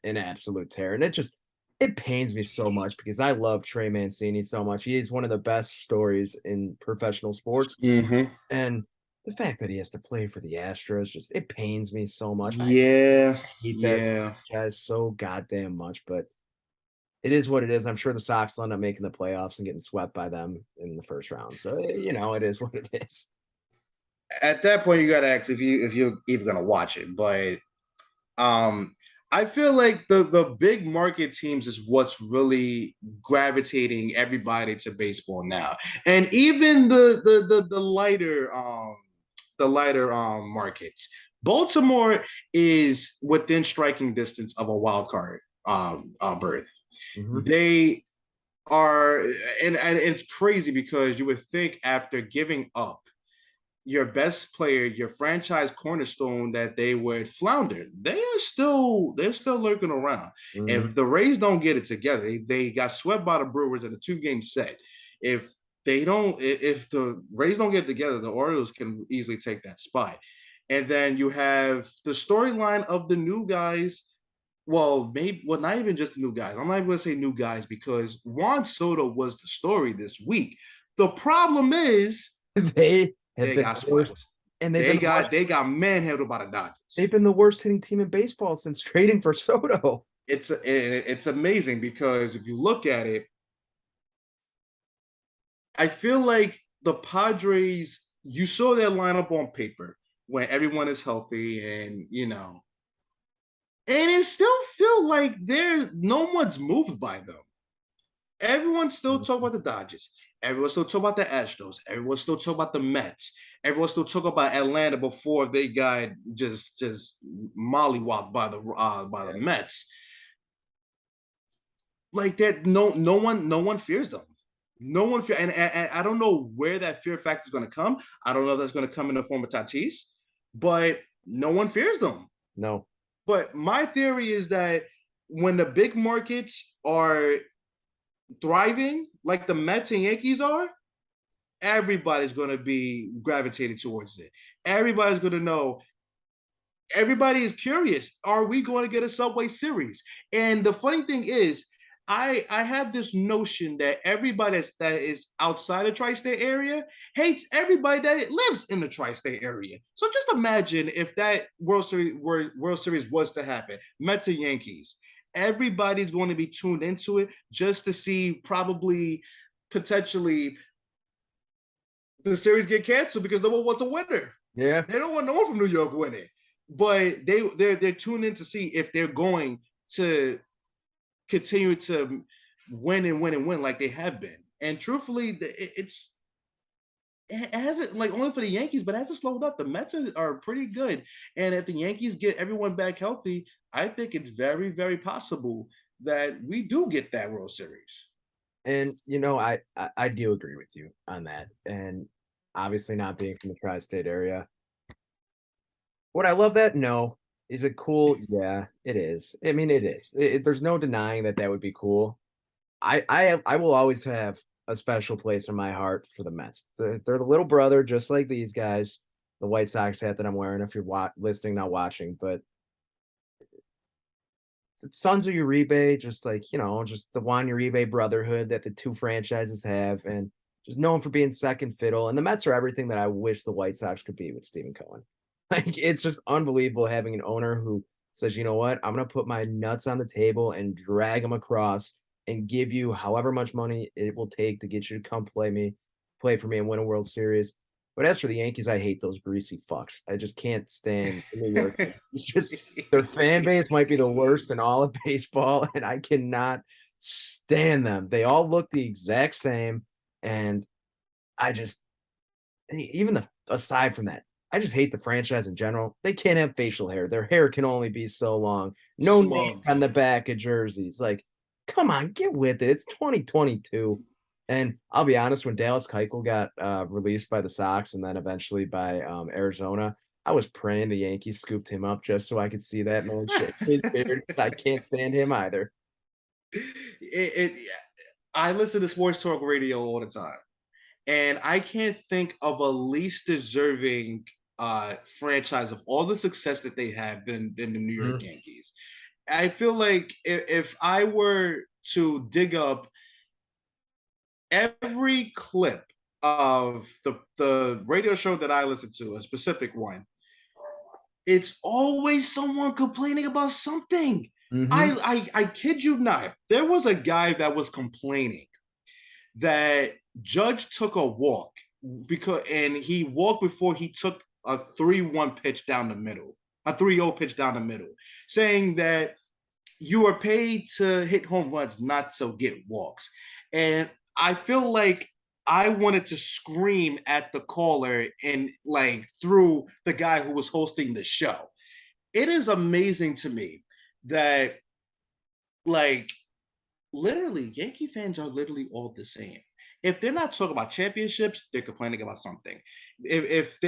[SPEAKER 1] an absolute tear. And it pains me so much because I love Trey Mancini so much. He is one of the best stories in professional sports.
[SPEAKER 2] Mm-hmm.
[SPEAKER 1] And the fact that he has to play for the Astros, it pains me so much.
[SPEAKER 2] Yeah.
[SPEAKER 1] I hate that guys so goddamn much, but it is what it is. I'm sure the Sox will end up making the playoffs and getting swept by them in the first round. So, it is what it is.
[SPEAKER 2] At that point, you got to ask if you're even gonna watch it. But I feel like the big market teams is what's really gravitating everybody to baseball now, and even the lighter markets. Baltimore is within striking distance of a wild card berth.
[SPEAKER 1] Mm-hmm.
[SPEAKER 2] They are, and it's crazy because you would think after giving up your best player, your franchise cornerstone, that they would flounder. They're still lurking around. Mm-hmm. If the Rays don't get it together, they got swept by the Brewers in a 2-game set. If the Rays don't get it together, the Orioles can easily take that spot. And then you have the storyline of the new guys. Well, not even just the new guys. I'm not even going to say new guys because Juan Soto was the story this week. The problem is
[SPEAKER 1] they
[SPEAKER 2] got swept. And they got manhandled by the Dodgers.
[SPEAKER 1] They've been the worst hitting team in baseball since trading for Soto.
[SPEAKER 2] It's amazing because if you look at it, I feel like the Padres, you saw their lineup on paper when everyone is healthy and it still feel like no one's moved by them. Everyone's still talking about the Dodgers. Everyone's still talking about the Astros. Everyone's still talking about the Mets. Everyone's still talking about Atlanta before they got just mollywopped by the Mets. Like that, no one fears them. No one fears, and I don't know where that fear factor is going to come. I don't know if that's going to come in the form of Tatis, but no one fears them.
[SPEAKER 1] No.
[SPEAKER 2] But my theory is that when the big markets are thriving like the Mets and Yankees are, everybody's going to be gravitated towards it. Everybody's going to know. Everybody is curious. Are we going to get a Subway Series? And the funny thing is, I have this notion that everybody that is outside the tri-state area hates everybody that lives in the tri-state area. So just imagine if that World Series was to happen, Mets and Yankees. Everybody's going to be tuned into it just to see probably potentially the series get canceled because no one wants a winner.
[SPEAKER 1] Yeah,
[SPEAKER 2] they don't want no one from New York winning, but they're tuned in to see if they're going to continue to win like they have been. And truthfully, it hasn't, like, only for the Yankees, but it hasn't slowed up. The Mets are pretty good, and if the Yankees get everyone back healthy, I think it's very, very possible that we do get that World Series.
[SPEAKER 1] And I do agree with you on that. And obviously not being from the tri-state area. Would I love that? No. Is it cool? Yeah, it is. I mean, it is. There's no denying that that would be cool. I will always have a special place in my heart for the Mets. They're the little brother, just like these guys. The White Sox hat that I'm wearing, if you're listening, not watching, but the Sons of Uribe, just like just the Juan Uribe brotherhood that the two franchises have, and just known for being second fiddle. And the Mets are everything that I wish the White Sox could be with Stephen Cohen. Like it's just unbelievable having an owner who says, you know what, I'm gonna put my nuts on the table and drag them across and give you however much money it will take to get you to come play for me and win a World Series. But as for the Yankees, I hate those greasy fucks. I just can't stand the New York. It's just their fan base might be the worst in all of baseball, and I cannot stand them. They all look the exact same, and I just even aside from that, I just hate the franchise in general. They can't have facial hair. Their hair can only be so long. No name
[SPEAKER 2] Smug.
[SPEAKER 1] on the back of jerseys. Like, come on, get with it. It's 2022. And I'll be honest, when Dallas Keuchel got released by the Sox and then eventually by Arizona, I was praying the Yankees scooped him up just so I could see that man shake his beard. I can't stand him either.
[SPEAKER 2] I listen to sports talk radio all the time, and I can't think of a least deserving franchise of all the success that they have than the New York
[SPEAKER 1] Mhm.
[SPEAKER 2] Yankees. I feel like if I were to dig up every clip of the radio show that I listen to, a specific one, it's always someone complaining about something.
[SPEAKER 1] Mhm.
[SPEAKER 2] I kid you not. There was a guy that was complaining that Judge took a walk and he walked before he took a 3-1 pitch down the middle, a 3-0 pitch down the middle, saying that you are paid to hit home runs, not to get walks. And I feel like I wanted to scream at the caller and like through the guy who was hosting the show. It is amazing to me that like literally Yankee fans are literally all the same. If they're not talking about championships, they're complaining about something. If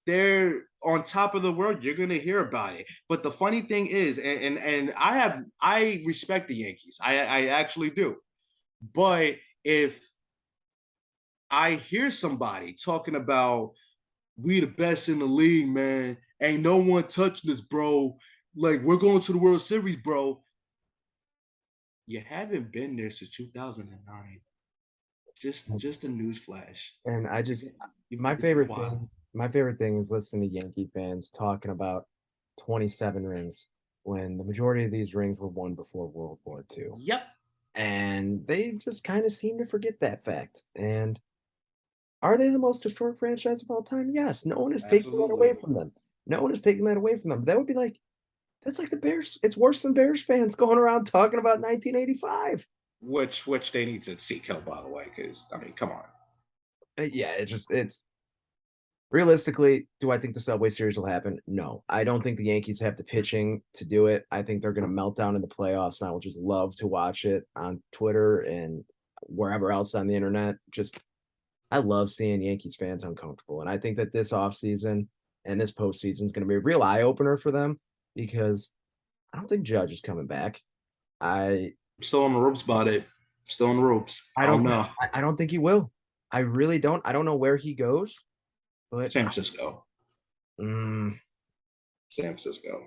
[SPEAKER 2] they're on top of the world, you're gonna hear about it. But the funny thing is, and I respect the Yankees. I actually do. But if I hear somebody talking about we the best in the league, man, ain't no one touching us, bro. Like we're going to the World Series, bro. You haven't been there since 2009. Just a news flash.
[SPEAKER 1] And I just
[SPEAKER 2] It's been a while.
[SPEAKER 1] my favorite thing is listening to Yankee fans talking about 27 rings when the majority of these rings were won before World War II.
[SPEAKER 2] Yep,
[SPEAKER 1] And they just kind of seem to forget that fact. And are they the most historic franchise of all time? Yes. No one is taking that away
[SPEAKER 2] absolutely.
[SPEAKER 1] from them. No one is taking that away from them. That would be like that's like the Bears. It's worse than Bears fans going around talking about 1985.
[SPEAKER 2] Which they need to seek help, by the way, because I mean, come on.
[SPEAKER 1] Yeah, it's realistically, do I think the Subway Series will happen? No. I don't think the Yankees have the pitching to do it. I think they're going to melt down in the playoffs, and I will just love to watch it on Twitter and wherever else on the internet. Just I love seeing Yankees fans uncomfortable, and I think that this offseason and this postseason is going to be a real eye opener for them because I don't think Judge is coming back. I
[SPEAKER 2] Still on the ropes about it. Still on the ropes.
[SPEAKER 1] I
[SPEAKER 2] I don't
[SPEAKER 1] don't
[SPEAKER 2] know.
[SPEAKER 1] I don't think he will. I really don't. I don't know where he goes, but
[SPEAKER 2] San Francisco.
[SPEAKER 1] mm,
[SPEAKER 2] San Francisco.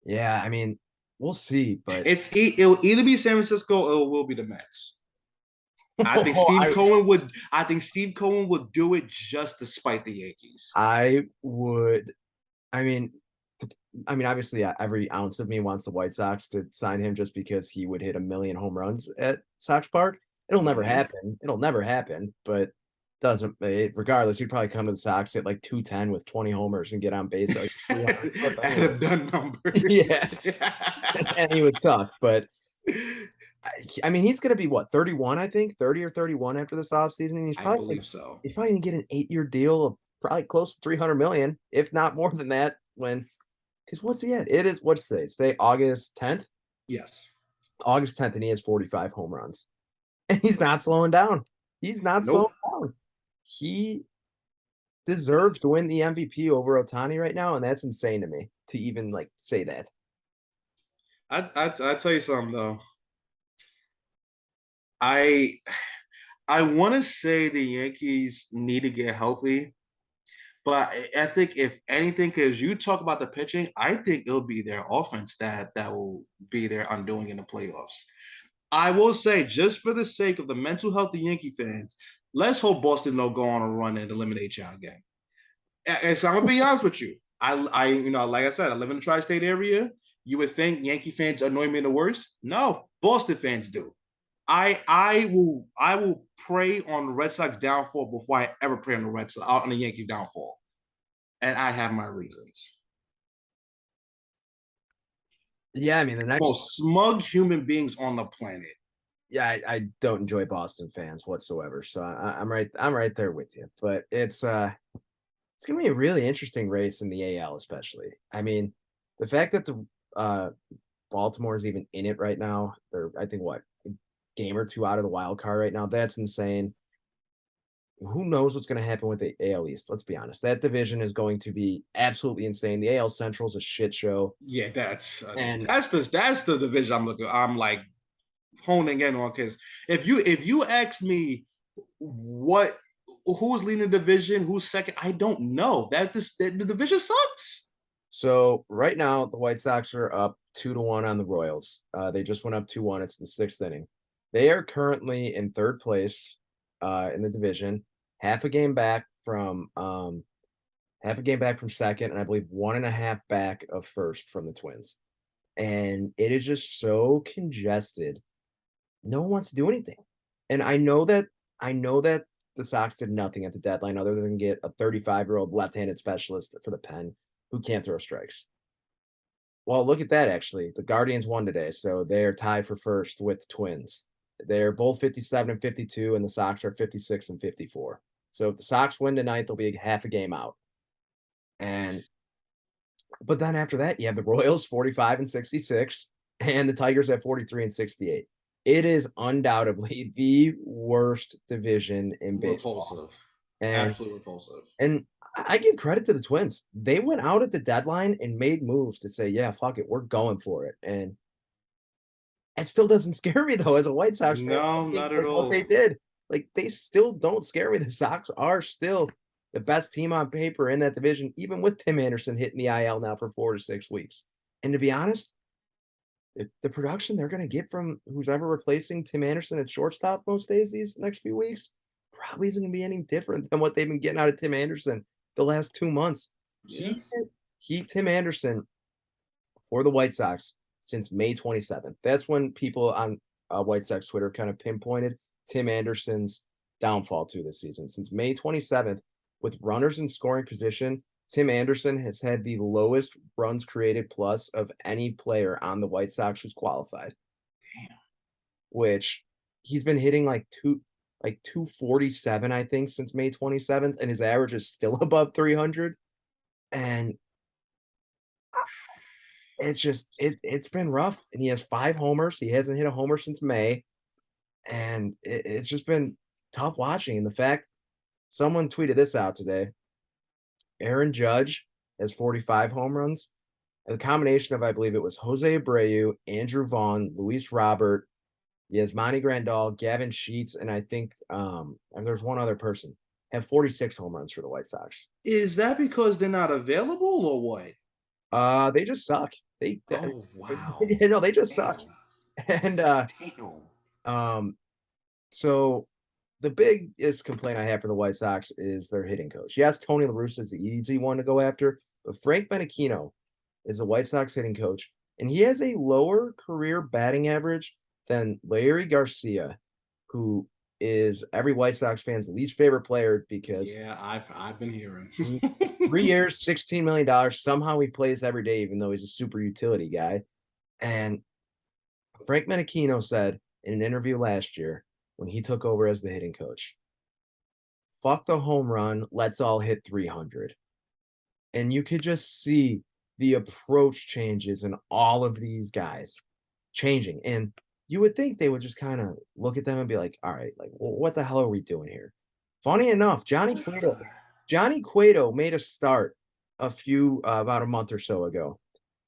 [SPEAKER 1] yeah, I mean, we'll see. But
[SPEAKER 2] It'll either be San Francisco or it will be the Mets. I think
[SPEAKER 1] oh,
[SPEAKER 2] Steve Cohen would. I think Steve Cohen would do it just to spite the Yankees.
[SPEAKER 1] I would. I mean, obviously, every ounce of me wants the White Sox to sign him just because he would hit a million home runs at Sox Park. It'll never
[SPEAKER 2] Mhm.
[SPEAKER 1] happen. It'll never happen. But doesn't regardless, he'd probably come to the Sox hit like 210 with 20 homers and get on base at like 300 clip anyway.
[SPEAKER 2] Adam Dunn
[SPEAKER 1] Yeah,
[SPEAKER 2] numbers.
[SPEAKER 1] and he would suck. But I mean, he's going to be what 31, I think, 30 or 31 after this offseason, and
[SPEAKER 2] I believe so.
[SPEAKER 1] he's probably going to get an 8-year deal of probably close to 300 million, if not more than that. When because what's he at? It is what's today? It's today August 10th.
[SPEAKER 2] Yes.
[SPEAKER 1] August 10th, and he has 45 home runs. and he's not slowing down. He's not slowing
[SPEAKER 2] Nope.
[SPEAKER 1] down. He deserves to win the MVP over Otani right now, and that's insane to me to even like say that.
[SPEAKER 2] I tell you something though. I I want to say the Yankees need to get healthy, but I think if anything, because you talk about the pitching, I think it'll be their offense that will be their undoing in the playoffs. I will say, just for the sake of the mental health of Yankee fans, let's hope Boston don't go on a run and eliminate y'all again. And so I'm gonna be honest with you. Like I said, I live in the tri-state area. You would think Yankee fans annoy me the worst. No, Boston fans do. I will pray on the Red Sox downfall before I ever pray on the Red Sox on the Yankees downfall, and I have my reasons.
[SPEAKER 1] Yeah, I mean the next.
[SPEAKER 2] Most smug human beings on the planet.
[SPEAKER 1] Yeah, I don't enjoy Boston fans whatsoever, so I'm right. I'm right there with you. But it's gonna be a really interesting race in the AL, especially. I mean, the fact that the Baltimore is even in it right now. They're I think what a game or two out of the wild card right now. That's insane. Who knows what's going to happen with the AL East? Let's be honest. That division is going to be absolutely insane. The AL Central is a shit show,
[SPEAKER 2] Yeah, that's uh,
[SPEAKER 1] and
[SPEAKER 2] that's the that's the division I'm looking. I'm like honing in on because if you ask me what who's leading the division, who's second, I don't know. The division sucks.
[SPEAKER 1] so right now the White Sox are up 2-1 on the Royals. They just went up 2-1. It's the sixth inning. They are currently in third place in the division, half a game back from second, and I believe 1.5 back of first from the Twins. And it is just so congested. No one wants to do anything. And I know that the Sox did nothing at the deadline other than get a 35-year-old left-handed specialist for the pen who can't throw strikes. Well, look at that actually. The Guardians won today, so they are tied for first with the Twins. They're both 57 and 52, and the Sox are 56 and 54. So if the Sox win tonight, they'll be half a game out. And but then after that, you have the Royals 45 and 66 and the Tigers at 43 and 68. It is undoubtedly the worst division in baseball.
[SPEAKER 2] Repulsive.
[SPEAKER 1] And
[SPEAKER 2] Absolutely repulsive.
[SPEAKER 1] and I give credit to the Twins. They went out at the deadline and made moves to say, "Yeah, fuck it, we're going for it." And it still doesn't scare me though as a White Sox fan,
[SPEAKER 2] No, not at
[SPEAKER 1] like what
[SPEAKER 2] all.
[SPEAKER 1] they did. Like they still don't scare me. The Sox are still the best team on paper in that division, even with Tim Anderson hitting the IL now for 4 to 6 weeks. And to be honest, the production they're going to get from who's ever replacing Tim Anderson at shortstop most days these next few weeks probably isn't going to be any different than what they've been getting out of Tim Anderson the last 2 months.
[SPEAKER 2] Yeah.
[SPEAKER 1] Tim Anderson for the White Sox since May 27th. That's when people on White Sox Twitter kind of pinpointed Tim Anderson's downfall to this season. Since May 27th, with runners in scoring position, Tim Anderson has had the lowest runs created plus of any player on the White Sox who's qualified.
[SPEAKER 2] Damn.
[SPEAKER 1] Which he's been hitting like 247, I think, since May 27th, and his average is still above 300. And it's been rough. And he has 5 homers. He hasn't hit a homer since May. And it's just been tough watching. And the fact someone tweeted this out today. Aaron Judge has 45 home runs. A combination of, I believe it was Jose Abreu, Andrew Vaughn, Luis Robert, Yasmani Grandal, Gavin Sheets, and I think and there's one other person have 46 home runs for the White Sox.
[SPEAKER 2] Is that because they're not available or what?
[SPEAKER 1] They just suck.
[SPEAKER 2] Oh wow.
[SPEAKER 1] You know, they just suck.
[SPEAKER 2] Damn.
[SPEAKER 1] And
[SPEAKER 2] Damn.
[SPEAKER 1] um so the biggest complaint I have for the White Sox is their hitting coach. Yes, Tony La Russa is the easy one to go after, but Frank Menachino is the White Sox hitting coach, and he has a lower career batting average than Larry Garcia, who is every White Sox fan's least favorite player because
[SPEAKER 2] Yeah, I've been hearing.
[SPEAKER 1] 3 years, $16 million. Somehow he plays every day, even though he's a super utility guy. And Frank Menachino said in an interview last year when he took over as the hitting coach, fuck the home run, let's all hit 300. And you could just see the approach changes in all of these guys changing. And you would think they would just kind of look at them and be like, all right, like, what the hell are we doing here? Funny enough, Johnny Cueto made a start about a month or so ago.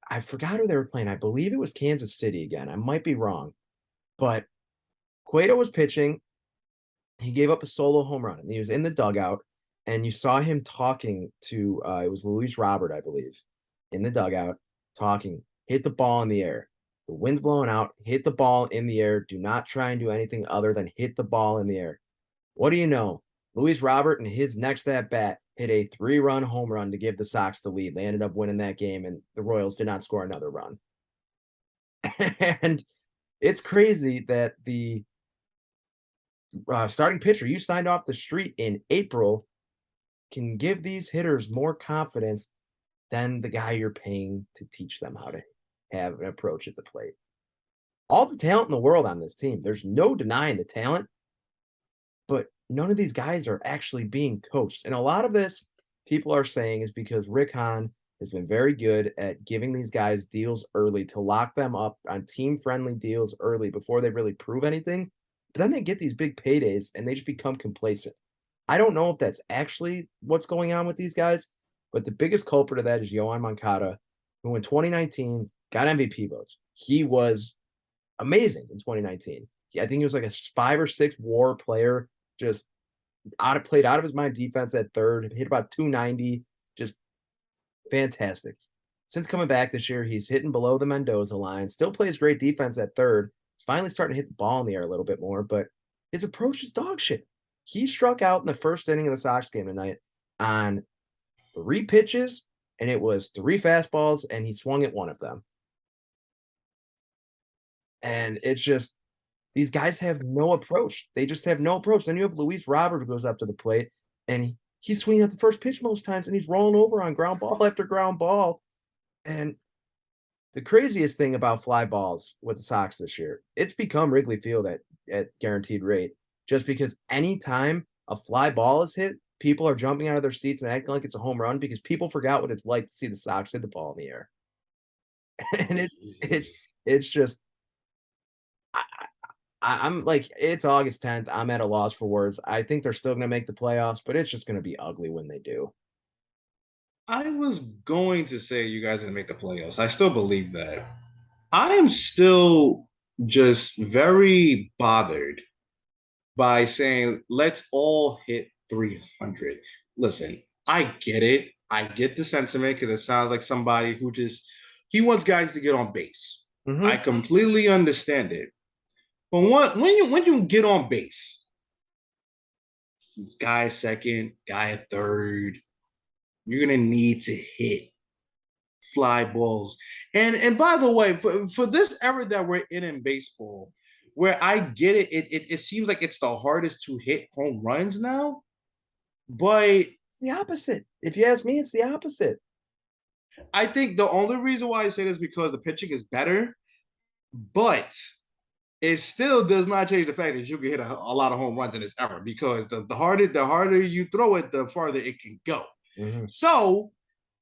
[SPEAKER 1] I forgot who they were playing. I believe it was Kansas City again. I might be wrong, but Cueto was pitching. He gave up a solo home run and he was in the dugout. And you saw him talking to, it was Luis Robert, I believe, in the dugout, talking, hit the ball in the air. The wind's blowing out, hit the ball in the air. Do not try and do anything other than hit the ball in the air. What do you know? Luis Robert and his next at bat hit a 3-run home run to give the Sox the lead. They ended up winning that game, and the Royals did not score another run. And it's crazy that the starting pitcher you signed off the street in April can give these hitters more confidence than the guy you're paying to teach them how to have an approach at the plate. All the talent in the world on this team. There's no denying the talent, but none of these guys are actually being coached. And a lot of this people are saying is because Rick Hahn has been very good at giving these guys deals early to lock them up on team friendly deals early before they really prove anything. But then they get these big paydays and they just become complacent. I don't know if that's actually what's going on with these guys, but the biggest culprit of that is Yohan Moncada, who in 2019 got MVP votes. He was amazing in 2019. I think he was like a 5 or 6 WAR player, just played out of his mind defense at third, hit about 290, just fantastic. Since coming back this year, he's hitting below the Mendoza line, still plays great defense at third. He's finally starting to hit the ball in the air a little bit more, but his approach is dog shit. He struck out in the first inning of the Sox game tonight on 3 pitches, and it was 3 fastballs, and he swung at one of them. And it's just these guys have no approach. They just have no approach. Then you have Luis Robert who goes up to the plate and he's swinging at the first pitch most times and he's rolling over on ground ball after ground ball. And the craziest thing about fly balls with the Sox this year, it's become Wrigley Field at guaranteed rate just because anytime a fly ball is hit, people are jumping out of their seats and acting like it's a home run because people forgot what it's like to see the Sox hit the ball in the air. And
[SPEAKER 2] Jesus.
[SPEAKER 1] it's just I'm like, it's August 10th. I'm at a loss for words. I think they're still going to make the playoffs, but it's just going to be ugly when they do.
[SPEAKER 2] I was going to say you guys didn't make the playoffs. I still believe that. I am still just very bothered by saying let's all hit 300. Listen, I get it. I get the sentiment because it sounds like somebody who just he wants guys to get on base. I
[SPEAKER 1] Mm-hmm.
[SPEAKER 2] completely understand it. But when you get on base, guy second, guy third, you're gonna need to hit fly balls. And by the way, for this era that we're in baseball, where I get it, it seems like it's the hardest to hit home runs now. But
[SPEAKER 1] It's the opposite. If you ask me, it's the opposite.
[SPEAKER 2] I think the only reason why I say this is because the pitching is better, but it still does not change the fact that you can hit a lot of home runs in this era because the harder you throw it, the farther it can go.
[SPEAKER 1] Mm-hmm.
[SPEAKER 2] So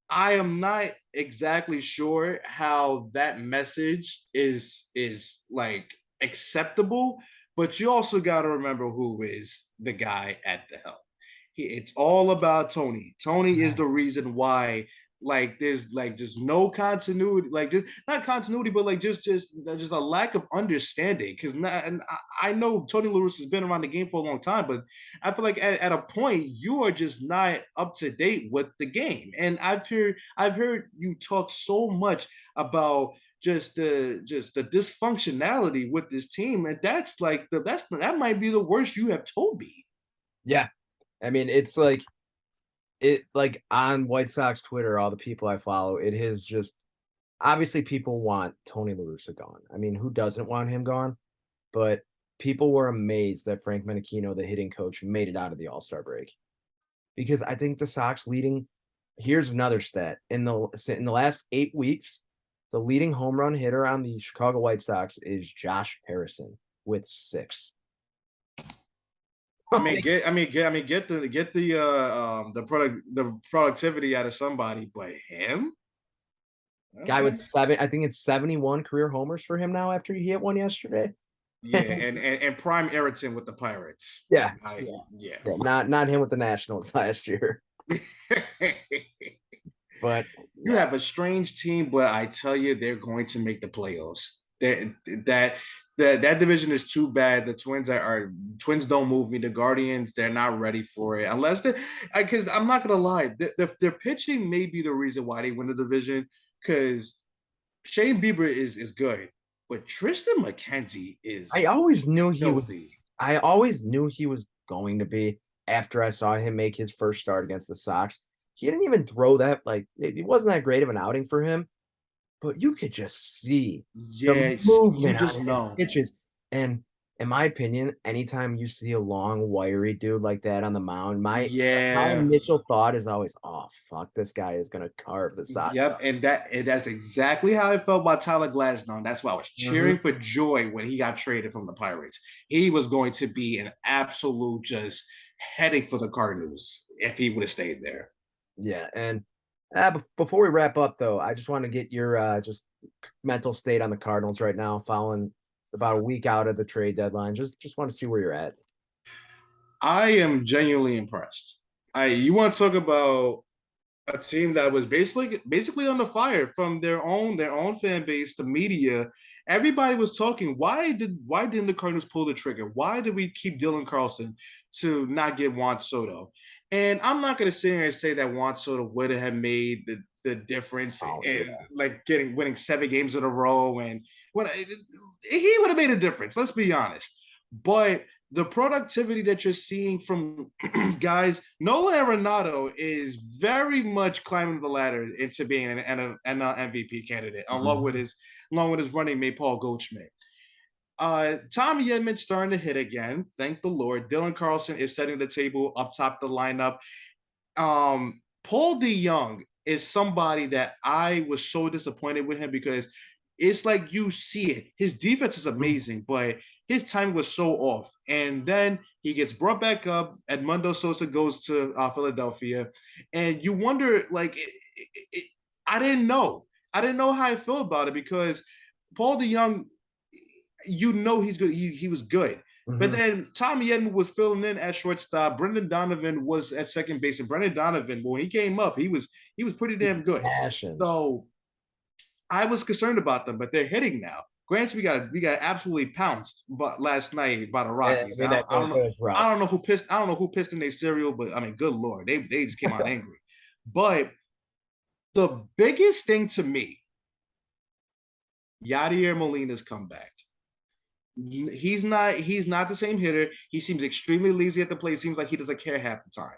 [SPEAKER 2] I am not exactly sure how that message is like acceptable, but you also got to remember who is the guy at the helm. It's all about Tony. Tony is the reason why there's just no continuity, like just not continuity, but like just a lack of understanding. Because and I know Tony Lewis has been around the game for a long time, but I feel like at a point you are just not up to date with the game. And I've heard you talk so much about just the dysfunctionality with this team, and that might be the worst you have told me.
[SPEAKER 1] Yeah. I mean, it's like on White Sox Twitter, all the people I follow, it is just obviously people want Tony La Russa gone. I mean, who doesn't want him gone? But people were amazed that Frank Menachino, the hitting coach, made it out of the All-Star break. Because I think the Sox leading here's another stat. In the last 8 weeks, the leading home run hitter on the Chicago White Sox is Josh Harrison with 6.
[SPEAKER 2] The productivity out of somebody, but him.
[SPEAKER 1] Guy
[SPEAKER 2] Okay.
[SPEAKER 1] with 7, I think it's 71 career homers for him now after he hit one yesterday.
[SPEAKER 2] Yeah, and prime Erickson with the Pirates.
[SPEAKER 1] Yeah,
[SPEAKER 2] I
[SPEAKER 1] yeah,
[SPEAKER 2] yeah.
[SPEAKER 1] yeah. Not him with the Nationals last year, but
[SPEAKER 2] You
[SPEAKER 1] yeah,
[SPEAKER 2] have a strange team, but I tell you, they're going to make the playoffs. That that division is too bad. The Twins don't move me. The Guardians, they're not ready for it unless they, because I'm not gonna lie, their pitching may be the reason why they win the division. Because Shane Bieber is good, but Tristan McKenzie is
[SPEAKER 1] I always knew he was.
[SPEAKER 2] filthy.
[SPEAKER 1] I always knew he was going to be after I saw him make his first start against the Sox. He didn't even throw that like it wasn't that great of an outing for him, but you could just see the
[SPEAKER 2] Yes, you
[SPEAKER 1] movement
[SPEAKER 2] just
[SPEAKER 1] on his
[SPEAKER 2] know.
[SPEAKER 1] pitches. And in my opinion, anytime you see a long, wiry dude like that on the mound, my
[SPEAKER 2] Yeah.
[SPEAKER 1] initial thought is always, oh fuck, this guy is gonna carve the Sox
[SPEAKER 2] Yep,
[SPEAKER 1] up.
[SPEAKER 2] and that's exactly how I felt about Tyler Glasnow. That's why I was
[SPEAKER 1] Mhm.
[SPEAKER 2] cheering for joy when he got traded from the Pirates. He was going to be an absolute just headache for the Cardinals if he would have stayed there.
[SPEAKER 1] Yeah, and before we wrap up, though, I just want to get your just mental state on the Cardinals right now, following about a week out of the trade deadline. Just want to see where you're at.
[SPEAKER 2] I am genuinely impressed. I You want to talk about a team that was basically on the fire from their own fan base, the media. Everybody was talking. Why didn't the Cardinals pull the trigger? Why did we keep Dylan Carlson to not get Juan Soto? And I'm not going to sit here and say that Juan Soto would have made the difference
[SPEAKER 1] Oh yeah.
[SPEAKER 2] in like winning 7 games in a row, and what he would have made a difference. Let's be honest. But the productivity that you're seeing from guys, Nolan Arenado is very much climbing the ladder into being an MVP candidate,
[SPEAKER 1] Mhm.
[SPEAKER 2] along with his running mate Paul Goldschmidt. Tommy Edmonds starting to hit again. Thank the Lord. Dylan Carlson is setting the table up top the lineup. Paul DeYoung is somebody that I was so disappointed with him because it's like you see it. His defense is amazing, but his time was so off. And then he gets brought back up. Edmundo Sosa goes to Philadelphia, and you wonder, like, I didn't know. I didn't know how I feel about it because Paul DeYoung, he's good. He was good. But
[SPEAKER 1] Mhm.
[SPEAKER 2] then Tommy Edman was filling in at shortstop. Brendan Donovan was at second base, and Brendan Donovan, when he came up, he was pretty damn good.
[SPEAKER 1] Passion.
[SPEAKER 2] So I was concerned about them, but they're hitting now. Granted, we got absolutely pounced, but last night by the
[SPEAKER 1] Yeah, I
[SPEAKER 2] Rockies.
[SPEAKER 1] mean
[SPEAKER 2] Now
[SPEAKER 1] that that was rough.
[SPEAKER 2] I don't know who pissed in their cereal, but I mean, good lord, they just came out angry. But the biggest thing to me, Yadier Molina's comeback. He's not the same hitter. He seems extremely lazy at the plate. Seems like he doesn't care half the time.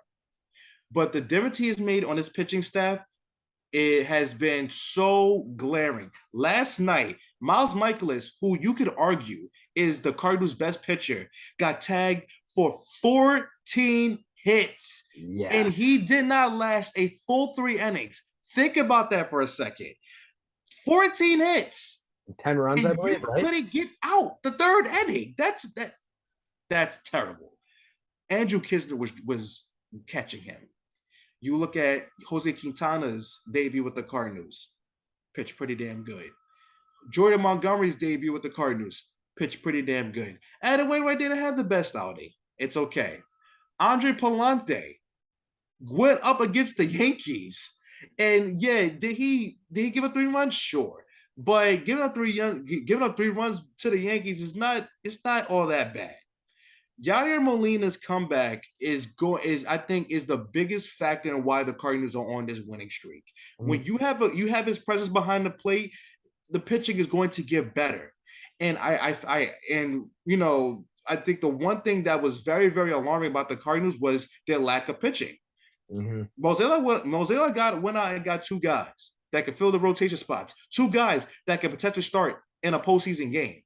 [SPEAKER 2] But the difference he has made on his pitching staff, it has been so glaring. Last night, Miles Michaelis, who you could argue is the Cardinals' best pitcher, got tagged for 14 hits, and
[SPEAKER 1] Yeah,
[SPEAKER 2] he did not last a full 3 innings. Think about that for a second. 14 hits,
[SPEAKER 1] 10 runs,
[SPEAKER 2] and
[SPEAKER 1] I
[SPEAKER 2] you
[SPEAKER 1] believe, right?
[SPEAKER 2] couldn't get out the third inning. That's terrible. Andrew Kisner was catching him. You look at Jose Quintana's debut with the Cardinals, pitched pretty damn good. Jordan Montgomery's debut with the Cardinals, pitched pretty damn good. Adam Wainwright didn't have the best outing. It's okay. Andre Palante went up against the Yankees, and yeah, did he give up 3 runs? Sure, but giving up 3 runs to the Yankees it's not all that bad. Yadier Molina's comeback is I think is the biggest factor in why the Cardinals are on this winning streak. When
[SPEAKER 1] Mhm.
[SPEAKER 2] you have his presence behind the plate, the pitching is going to get better. And I think the one thing that was very very alarming about the Cardinals was their lack of pitching.
[SPEAKER 1] Mhm.
[SPEAKER 2] Mozilla went out and got 2 guys that could fill the rotation spots, 2 guys that could potentially start in a postseason game.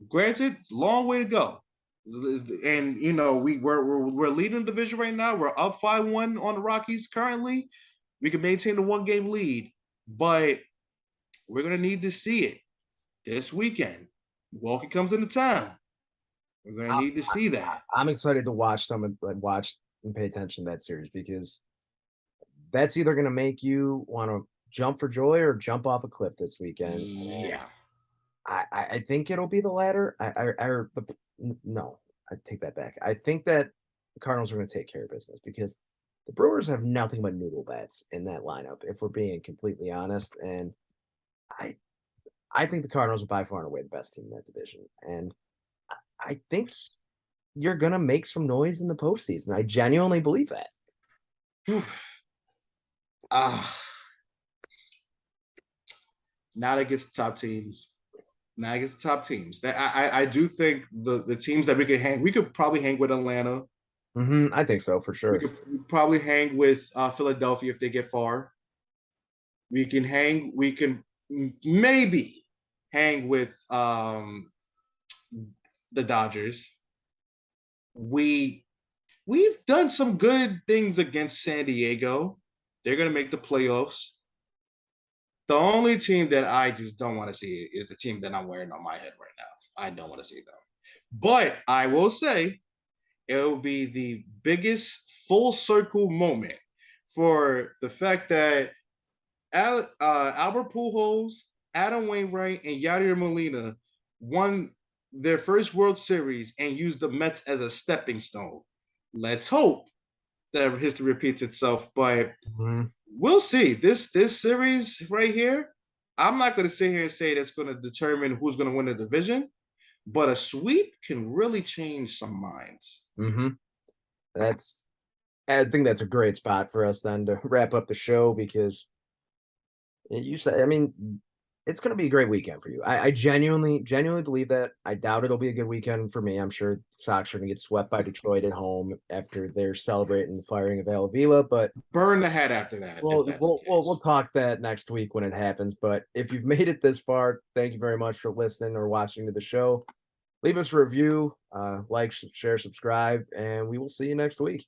[SPEAKER 2] Granted, it's a long way to go. And we're leading the division right now. We're up 5-1 on the Rockies currently. We can maintain the 1 game lead, but we're gonna need to see it this weekend. Milwaukee comes into town. We're gonna need to see that.
[SPEAKER 1] I'm excited to watch watch and pay attention to that series because that's either going to make you want to jump for joy or jump off a cliff this weekend.
[SPEAKER 2] Yeah.
[SPEAKER 1] I think it'll be the latter. No, I take that back. I think that the Cardinals are going to take care of business because the Brewers have nothing but noodle bats in that lineup, if we're being completely honest. And I I think the Cardinals are by far and away the best team in that division. And I think you're gonna make some noise in the postseason. I genuinely believe that.
[SPEAKER 2] Whew. Ah, Now that gets top teams. Now against the top teams. That I do think the teams that we could probably hang with Atlanta.
[SPEAKER 1] I think so for
[SPEAKER 2] We
[SPEAKER 1] sure.
[SPEAKER 2] could probably hang with Philadelphia if they get far. We can maybe hang with the Dodgers. We we've done some good things against San Diego. They're gonna make the playoffs. The only team that I just don't want to see is the team that I'm wearing on my head right now. I don't want to see them. But I will say it will be the biggest full circle moment for the fact that Albert Pujols, Adam Wainwright, and Yadier Molina won their first World Series and used the Mets as a stepping stone. Let's hope that history repeats itself, but
[SPEAKER 1] Mhm.
[SPEAKER 2] we'll see. This series right here, I'm not going to sit here and say that's going to determine who's going to win the division, but a sweep can really change some minds.
[SPEAKER 1] Mhm. That's I think that's a great spot for us then to wrap up the show because you said, I mean, it's going to be a great weekend for you. I genuinely believe that. I doubt it'll be a good weekend for me. I'm sure the Sox are going to get swept by Detroit at home after they're celebrating the firing of Vila, but
[SPEAKER 2] Burn the hat after that, if
[SPEAKER 1] we'll
[SPEAKER 2] that's
[SPEAKER 1] we'll
[SPEAKER 2] the
[SPEAKER 1] we'll we'll
[SPEAKER 2] case.
[SPEAKER 1] talk that next week when it happens. But if you've made it this far, thank you very much for listening or watching to the show. Leave us a review, like, share, subscribe, and we will see you next week.